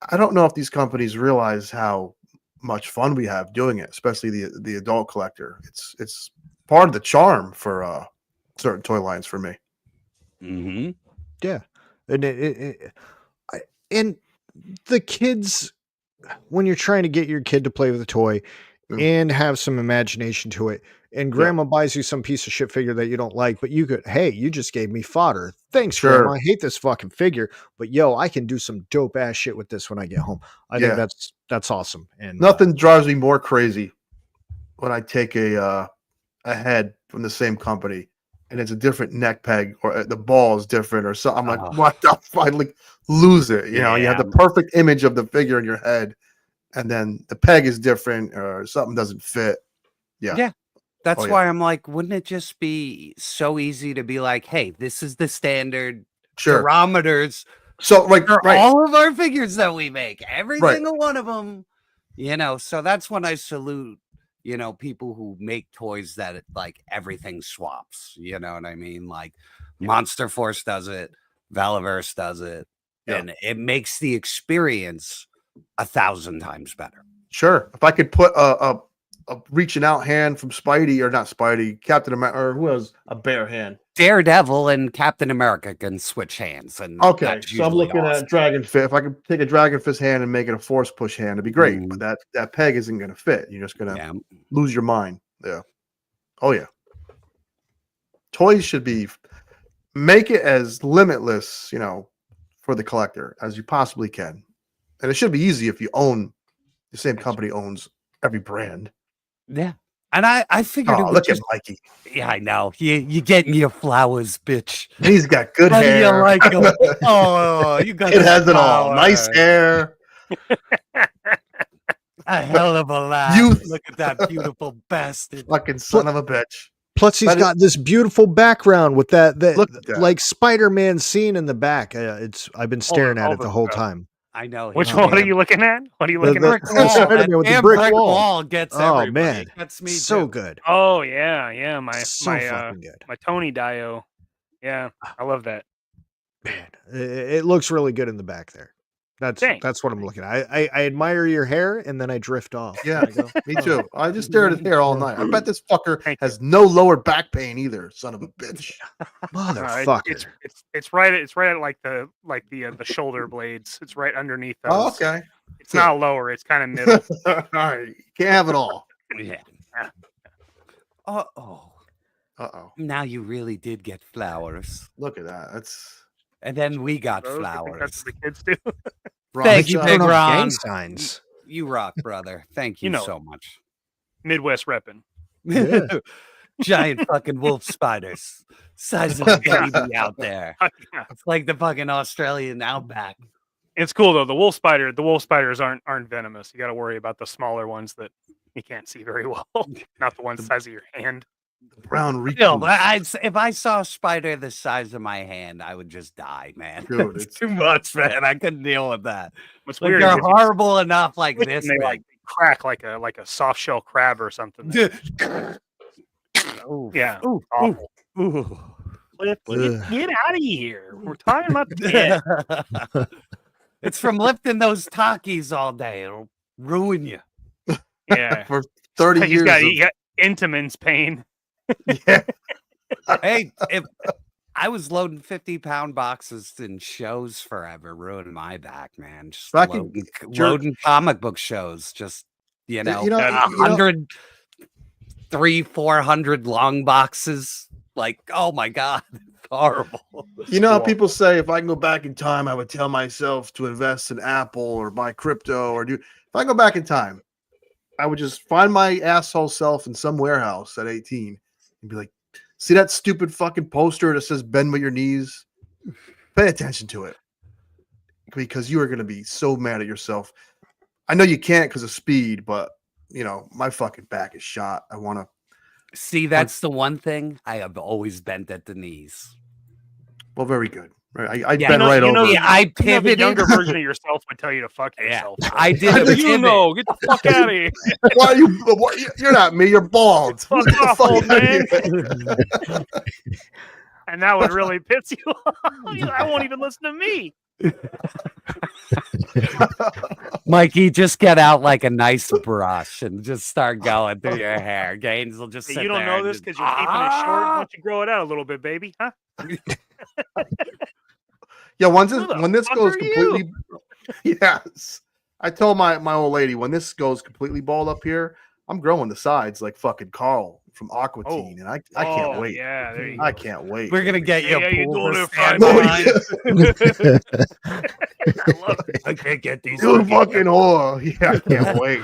I don't know if these companies realize how much fun we have doing it, especially the adult collector. It's part of the charm for certain toy lines for me. Yeah. And and the kids, when you're trying to get your kid to play with a toy and have some imagination to it, and grandma buys you some piece of shit figure that you don't like, but you could, hey, you just gave me fodder. Thanks, grandma. I hate this fucking figure, but yo, I can do some dope ass shit with this when I get home. I think that's awesome. And nothing drives me more crazy when I take a head from the same company and it's a different neck peg or the ball is different or something. I'm like, what the fuck? I like lose it. You know, you have the perfect image of the figure in your head, and then the peg is different or something doesn't fit. Yeah. That's why I'm like, wouldn't it just be so easy to be like, hey, this is the standard parameters. So for all of our figures that we make, every single one of them, you know. So that's when I salute, you know, people who make toys that like everything swaps. You know what I mean? Like Monster Force does it, Valiverse does it, and it makes the experience 1,000 times better. Sure. If I could put a reaching out hand from Spidey, or not Spidey, Captain America, or who has a bare hand? Daredevil and Captain America can switch hands. And okay, so I'm looking at Dragon Fist. If I could take a Dragon Fist hand and make it a Force Push hand, it'd be great. But that peg isn't going to fit. You're just going to lose your mind. Yeah. Oh yeah. Toys should be, make it as limitless, you know, for the collector as you possibly can, and it should be easy if you own the same company owns every brand. Yeah. And I figured look at Mikey. Yeah, I know. You getting your flowers, bitch. He's got good How hair. do you like him? Oh, you got it has it all. Nice hair. A hell of a laugh. Look at that beautiful bastard. Fucking son of a bitch. Plus, he's got this beautiful background with that like Spider-Man scene in the back. I've been staring at it the whole time. I know. Which one are you looking at? What are you looking at? Spider-Man with the brick wall gets everybody. Man, that's me so too. good. Oh yeah, my fucking good. My Tony Dio. Yeah, I love that. Man, it looks really good in the back there. That's what I'm looking at. I admire your hair, and then I drift off. Yeah, me too. I just stare at his hair all night. I bet this fucker has no lower back pain either. Son of a bitch, motherfucker. It's right at like the shoulder blades. It's right underneath those. Oh, okay. It's not lower. It's kind of middle. All right, you can't have it all. Yeah. Uh-oh. Now you really did get flowers. Look at that. That's. And then we got Those, flowers. That's what the kids do. Thank you, Big Ron. Gang signs. You rock, brother. Thank you, so much. Midwest repping. Yeah. Giant fucking wolf spiders. Size of a baby out there. It's like the fucking Australian outback. It's cool though. The wolf spiders aren't venomous. You got to worry about the smaller ones that you can't see very well. Not the ones the size of your hand. Brown Still, if I saw a spider the size of my hand, I would just die, man. Dude, it's too much, man. I couldn't deal with that. What's like, weird? They're horrible enough like this. They like crack like a soft shell crab or something. Yeah. Ooh, awful. Ooh. Get out of here. We're talking about the It's from lifting those Takis all day. It'll ruin you. Yeah. For 30 years. He got Intamin's pain. Yeah. Hey, if I was loading 50-pound boxes in shows forever, ruining my back, man. Just loading comic book shows, just 100, 300-400 long boxes. Like, oh my god, it's horrible. You know how people say, if I can go back in time, I would tell myself to invest in Apple or buy crypto or do. If I go back in time, I would just find my asshole self in some warehouse at 18 and be like, see that stupid fucking poster that says bend with your knees? Pay attention to it, because you are going to be so mad at yourself. I know you can't because of speed, but you know, my fucking back is shot. I want to see. That's the one thing I have always bent at the knees. Well, very good. Right, I bent right over. I pivoted. The younger version of yourself would tell you to fuck yourself. I did. How do you know? Get the fuck out of here. Why are you? You're not me. You're bald. Fuck off, old man. And that would really piss you off. I won't even listen to me. Mikey, just get out like a nice brush and just start going through your hair. Gaines will just sit you don't there know this because you're keeping it short. Why don't you grow it out a little bit, baby? Huh? Yeah, when Who the this fuck goes are completely, yes. I told my old lady when this goes completely bald up here, I'm growing the sides like fucking Carl from Aqua Teen, and I can't wait. Yeah, there you I go. can't wait. We're gonna get you Hey, a how you pool doing for there, standby. I love it. I can't get these. You fucking whore. Yeah, I can't wait.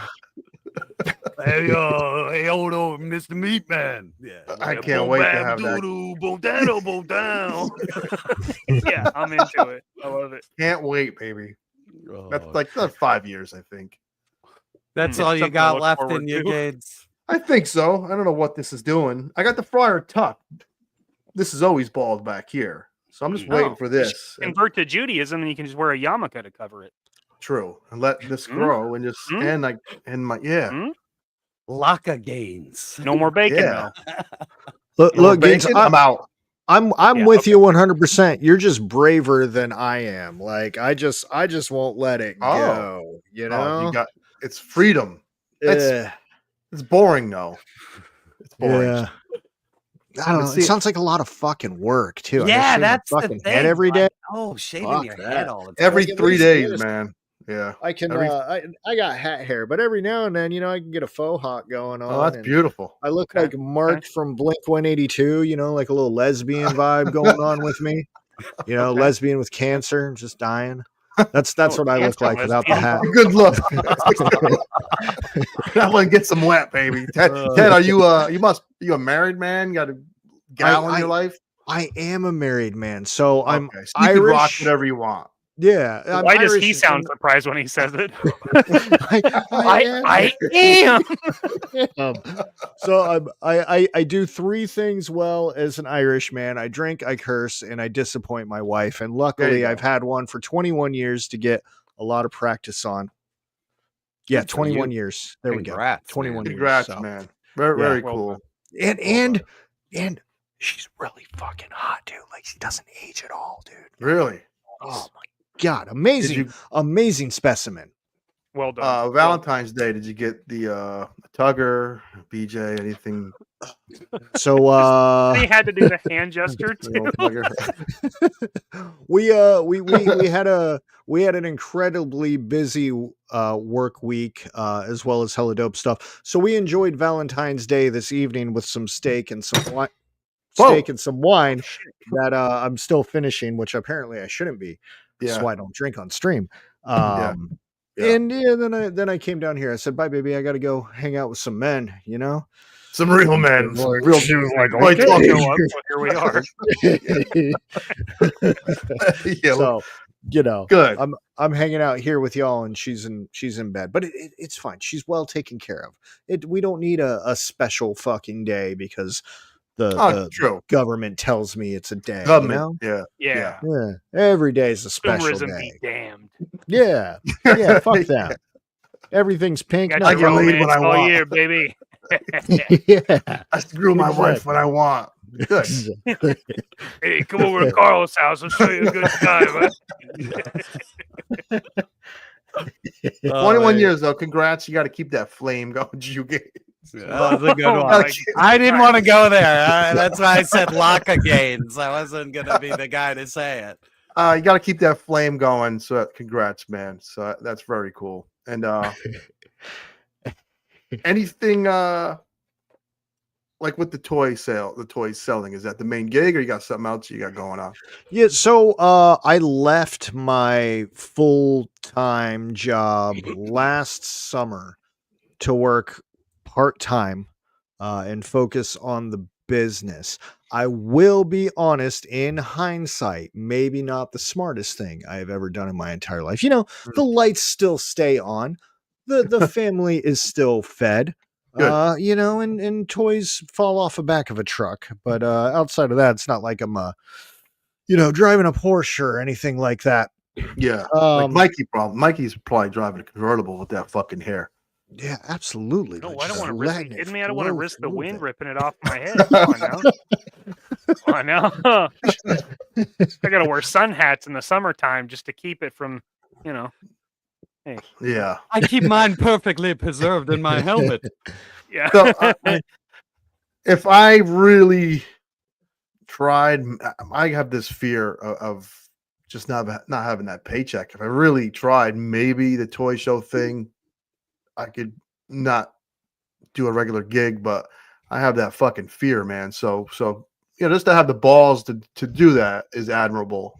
Hey, old Mr. Meatman. Yeah, I can't wait to have that. Boom down, boom down. Yeah, I'm into it. I love it. Can't wait, baby. That's 5 years, I think. That's Yeah, all you something to got look left forward in you, to. Gades. I think so. I don't know what this is doing. I got the fryer tucked. This is always bald back here, so I'm just waiting for this. Convert to Judaism, and you can just wear a yarmulke to cover it. True, and let this grow, and just and my Laka gains. No more bacon Yeah. though. Look, Gates, I'm out. I'm with you 100%. You're just braver than I am. Like I just won't let it go. You know, it's freedom. It's boring though. It's boring. Yeah. I don't know. It sounds like a lot of fucking work too. I Yeah, gotta shave my that's the fucking thing. head every day. Like, oh, shaving Fuck your that. head all the time. Every Like, at 3 least days, this- man. Yeah. I can. Every- I got hat hair, but every now and then, I can get a faux hawk going on. Oh, that's and beautiful. I look like Mark from Blink 182. Like a little lesbian vibe going on with me. Lesbian with cancer, just dying. That's what I look like without the hat. Good luck. That one gets some wet, baby. Ted, are you you a married man? You got a gal in your life? I am a married man, so I'm Okay, so you can rock Irish. whatever you want. Yeah. I'm Why does he Irish sound and- surprised when he says it? I am. So I do three things well as an Irish man. I drink, I curse, and I disappoint my wife. And luckily, I've had one for 21 years to get a lot of practice on. Yeah, Good for 21 you. years. There Congrats, we go. 21 man. Congrats, years. So. man. Very cool. And she's really fucking hot, dude. Like she doesn't age at all, dude. Really? Oh my god, amazing specimen. Well done. Valentine's Day, did you get the tugger, BJ, anything? So He had to do the hand gesture too. we had an incredibly busy work week as well as hella dope stuff. So we enjoyed Valentine's Day this evening with some steak and some wine. Steak and some wine that I'm still finishing, which apparently I shouldn't be. That's why I don't drink on stream. And then I came down here. I said, "Bye, baby. I got to go hang out with some men." Some real men, some real dudes. Like, Like, okay, show up, so here we are. So good. I'm hanging out here with y'all, and she's in bed, but it's fine. She's well taken care of. We don't need a special fucking day because the government tells me it's a day. Government, Yeah. Every day is a special Consumerism day. be damned. Yeah, fuck that. Everything's pink. Got nothing your can lead when romance I all want. year, baby. yeah. I screw my wife when I want. Good. Hey, come over to Carl's house. I'll show you a good time. Huh? 21 years though. Congrats. You got to keep that flame going. You get. That was a good one. I didn't want to go there. That's why I said Laka gains. I wasn't going to be the guy to say it. You got to keep that flame going. So congrats, man. So that's very cool. And anything like with the toys selling, is that the main gig, or you got something else you got going on? Yeah, so I left my full-time job last summer to work part-time and focus on the business. I will be honest, in hindsight, maybe not the smartest thing I have ever done in my entire life. The lights still stay on. The family is still fed. And toys fall off the back of a truck. But outside of that, it's not like I'm driving a Porsche or anything like that. Yeah. Like Mikey's probably driving a convertible with that fucking hair. Yeah, absolutely. No, Like, I don't just want to risk letting it. it Kidding me? I don't want to flow risk the through wind it. ripping it off my head. Come on now. Come on now. I got to wear sun hats in the summertime just to keep it from, Hey. Yeah. I keep mine perfectly preserved in my helmet. Yeah. So if I really tried, I have this fear of just not having that paycheck. If I really tried, maybe the toy show thing, I could not do a regular gig, but I have that fucking fear, man. So just to have the balls to do that is admirable,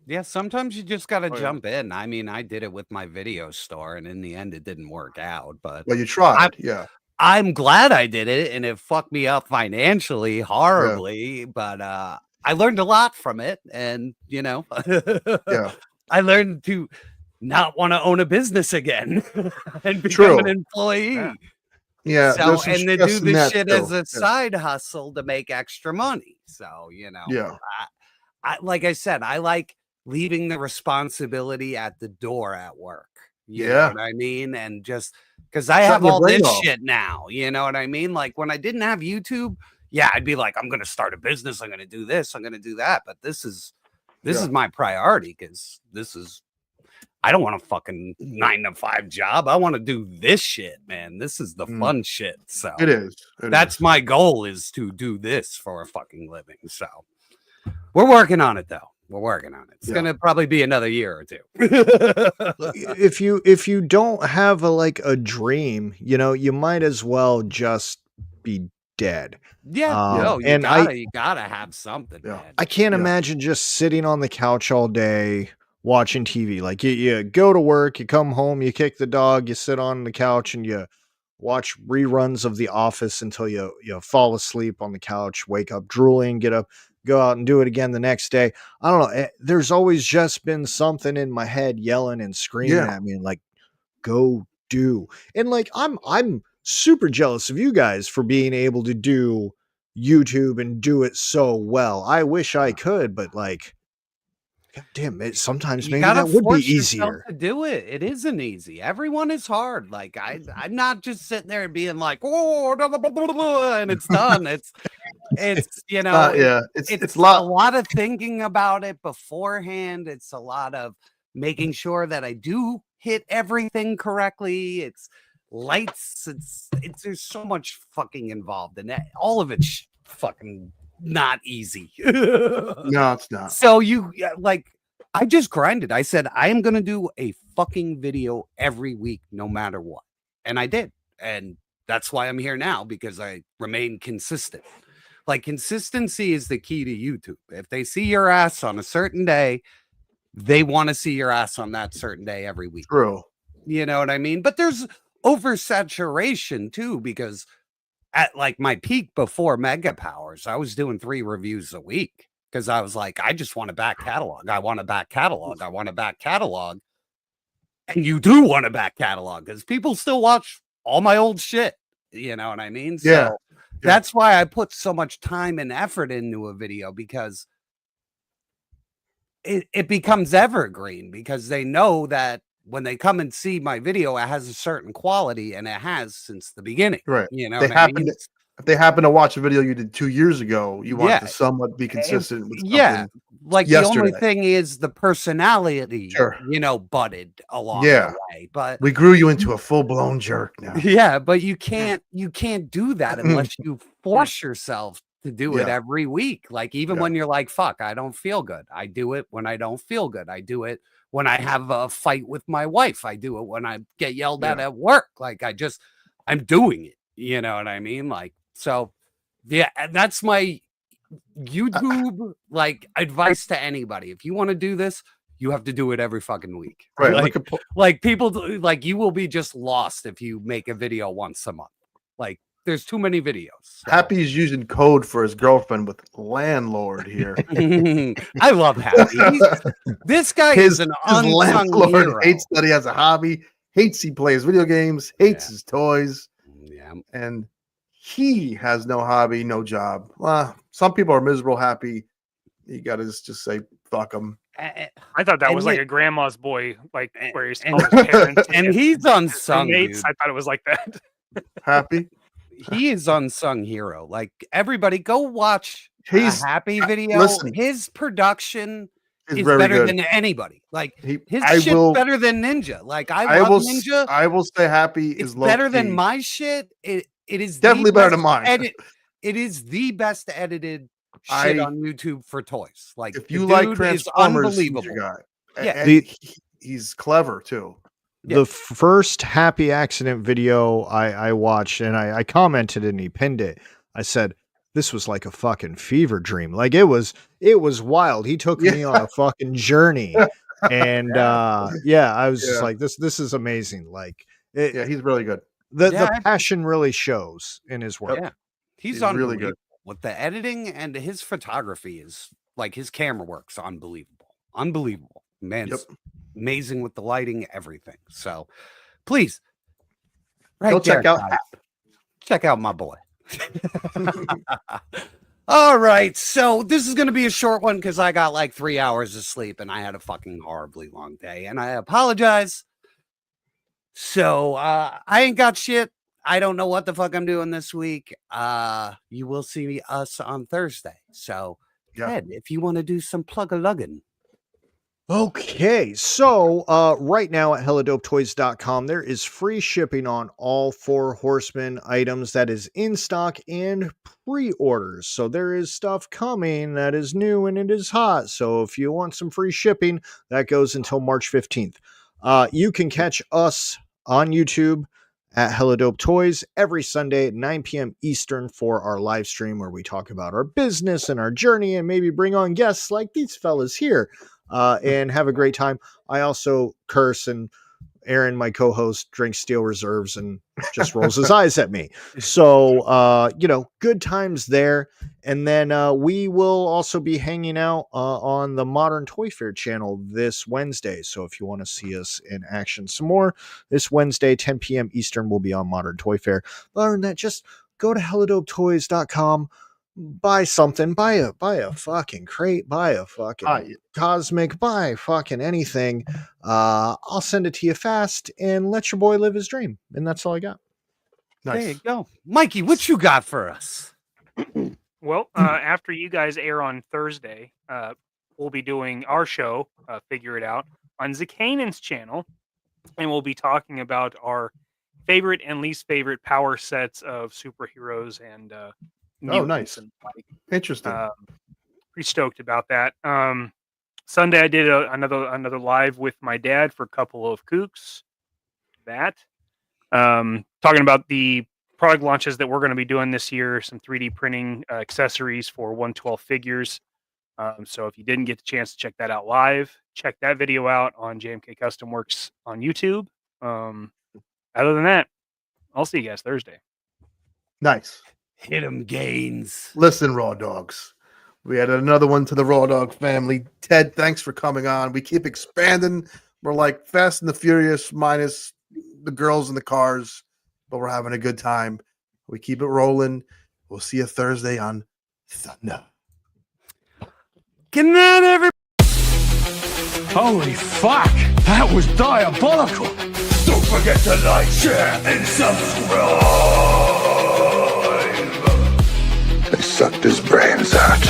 Yeah, sometimes you just got to jump in. I mean, I did it with my video store, and in the end, it didn't work out. But Well, you tried, yeah. I'm glad I did it, and it fucked me up financially horribly. But I learned a lot from it, and Yeah. I learned to not want to own a business again and become an True. employee. Yeah. So, there's some and to stress do in this that shit too. as a Yeah. side hustle to make extra money. So, Yeah. I like I said, I like leaving the responsibility at the door at work. You know Yeah. what I mean? And just because I Shutting have your all brain this off. shit now, you know what I mean? Like when I didn't have YouTube, yeah, I'd be like, I'm gonna start a business, I'm gonna do this, I'm gonna do that. But this is my priority because I don't want a fucking 9-to-5 job. I want to do this shit, man. This is the fun shit. So It is. that's my goal, is to do this for a fucking living. So we're working on it though. We're working on it. It's gonna probably be another year or two. If you don't have a dream, you might as well just be dead. Yeah, and you gotta have something, man. I can't imagine just sitting on the couch all day watching TV. Like you go to work, you come home, you kick the dog, you sit on the couch and you watch reruns of The Office until you fall asleep on the couch, wake up drooling, get up, go out and do it again the next day. I don't know. There's always just been something in my head yelling and screaming at me and like, go do. And like, I'm super jealous of you guys for being able to do YouTube and do it so well. I wish I could, but like, God damn it. Sometimes You maybe gotta that would be force yourself easier. to do it. It isn't easy. Everyone is hard. Like I'm not just sitting there and being like, oh, blah, blah, blah, blah, blah, and it's done. It's It's a lot of thinking about it beforehand. It's a lot of making sure that I do hit everything correctly. It's lights. It's there's so much fucking involved in that. All of it's fucking not easy. No, it's not. So I just grinded. I said, I am going to do a fucking video every week, no matter what. And I did. And that's why I'm here now, because I remain consistent. Like consistency is the key to YouTube. If they see your ass on a certain day, they want to see your ass on that certain day every week. True. You know what I mean? But there's oversaturation too, because at like my peak before Mega Powers, I was doing 3 reviews a week because I was like, I just want a back catalog. I want a back catalog. I want a back catalog. And you do want a back catalog because people still watch all my old shit. You know what I mean? Yeah. So that's why I put so much time and effort into a video, because it becomes evergreen, because they know that when they come and see my video, it has a certain quality, and it has since the beginning. Right. You know, If they happen to watch a video you did 2 years ago, you want to somewhat be consistent with something like yesterday. The only thing is the personality, budded along the way. But we grew you into a full-blown jerk now. Yeah, but you can't do that unless you force yourself to do it every week. Like even when you're like, fuck, I don't feel good. I do it when I don't feel good. I do it when I have a fight with my wife. I do it when I get yelled at work. Like I'm doing it. You know what I mean? Like, so and that's my YouTube advice to anybody. If you want to do this, you have to do it every fucking week. Right. Like people you will be just lost if you make a video once a month. Like there's too many videos. So. Happy's using code for his girlfriend with landlord here. I love Happy. This guy is an unsung landlord hero. hates that he has a hobby, hates he plays video games, hates his toys. Yeah. And he has no hobby, no job. Well, some people are miserable. Happy. You got to just say, fuck them. I thought that was like a grandma's boy, like where he's calling his parents. And he's unsung. Roommates. I thought it was like that. Happy. He is unsung hero. Like everybody, go watch a Happy video. Listen, his production is very better good. than anybody. Like his I shit's will- better than Ninja. Like I love Ninja. I will say Happy It's is better than low-key. my shit. It is Definitely the better best than mine. It is the best edited shit on YouTube for toys. Like, if the you like dude is Transformers, he's unbelievable. your guy. Yeah. And he's clever too. The first happy accident video I watched, and I commented and he pinned it. I said, this was like a fucking fever dream. Like it was wild. He took me on a fucking journey. And I was just like, this is amazing. Like he's really good. The passion really shows in his work. Yeah. He's really good. With the editing, and his photography is like, his camera work's unbelievable. Man, it's amazing with the lighting, everything. So please, Go check out my boy. All right, so this is going to be a short one because I got like 3 hours of sleep and I had a fucking horribly long day, and I apologize. So I ain't got shit. I don't know what the fuck I'm doing this week. You will see us on Thursday. So Ted, if you want to do some plug-a-lugging. Okay, so right now at HelloDopeToys.com, there is free shipping on all 4 Horsemen items that is in stock and pre-orders. So there is stuff coming that is new and it is hot. So if you want some free shipping, that goes until March 15th. You can catch us on YouTube at Hellodope Toys every Sunday at 9 p.m. Eastern for our live stream where we talk about our business and our journey and maybe bring on guests like these fellas here. And have a great time. I also curse, and Aaron, my co-host, drinks Steel Reserves and just rolls his eyes at me. So, good times there. And then we will also be hanging out on the Modern Toy Fair channel this Wednesday. So if you want to see us in action some more, this Wednesday, 10 p.m. Eastern, we'll be on Modern Toy Fair. But other than that, just go to HelloDopeToys.com. Buy something, buy a fucking crate, buy a fucking cosmic, buy fucking anything. I'll send it to you fast and let your boy live his dream. And that's all I got. Nice. There you go. Mikey, what you got for us? Well, after you guys air on Thursday, we'll be doing our show, Figure It Out, on Zakanan's channel. And we'll be talking about our favorite and least favorite power sets of superheroes and nice. And, interesting. Pretty stoked about that. Sunday I did another live with my dad for a couple of kooks. Talking about the product launches that we're going to be doing this year, some 3D printing accessories for 112 figures. So if you didn't get the chance to check that out live, check that video out on JMK Custom Works on YouTube. Other than that, I'll see you guys Thursday. Nice. Hit 'em, Gaines. Listen, Raw Dogs. We added another one to the Raw Dog family. Ted, thanks for coming on. We keep expanding. We're like Fast and the Furious minus the girls in the cars, but we're having a good time. We keep it rolling. We'll see you Thursday on Thunder. Good night, everybody. Holy fuck! That was diabolical! Don't forget to like, share, and subscribe! They sucked his brains out.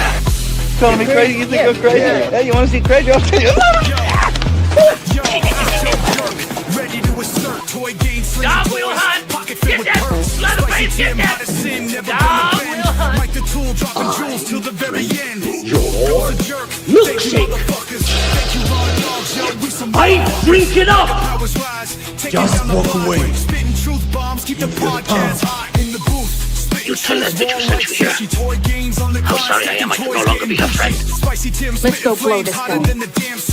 Calling me crazy? You think I'm crazy? Yeah. Hey, you want to see crazy? I'll tell you. Ready to assert toy games, Dog wheel hunt! Get that! Let him face get that! Dog wheel hunt! Like the tool dropping jewels till the very end. Your milkshake! I drink it up! Just walk away. Spitting truth bombs, keep the podcast hot in the booth. You tell that bitch who sent you here. How sorry I am I can no longer be her friend. Let's go blow this guy.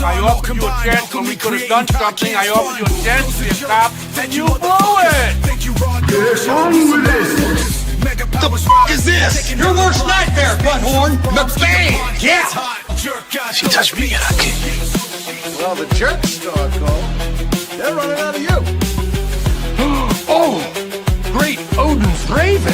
I offered you a chance when we could have done something. I offered you a chance to be a cop, and you blew it! Get on with this! The fuck is this? Your worst nightmare, butthorn! Mcfarlane! Yeah! She touched me again, I kick. Well, the jerks, Darko, they're running out of you. Oh! Great Odin's Raven!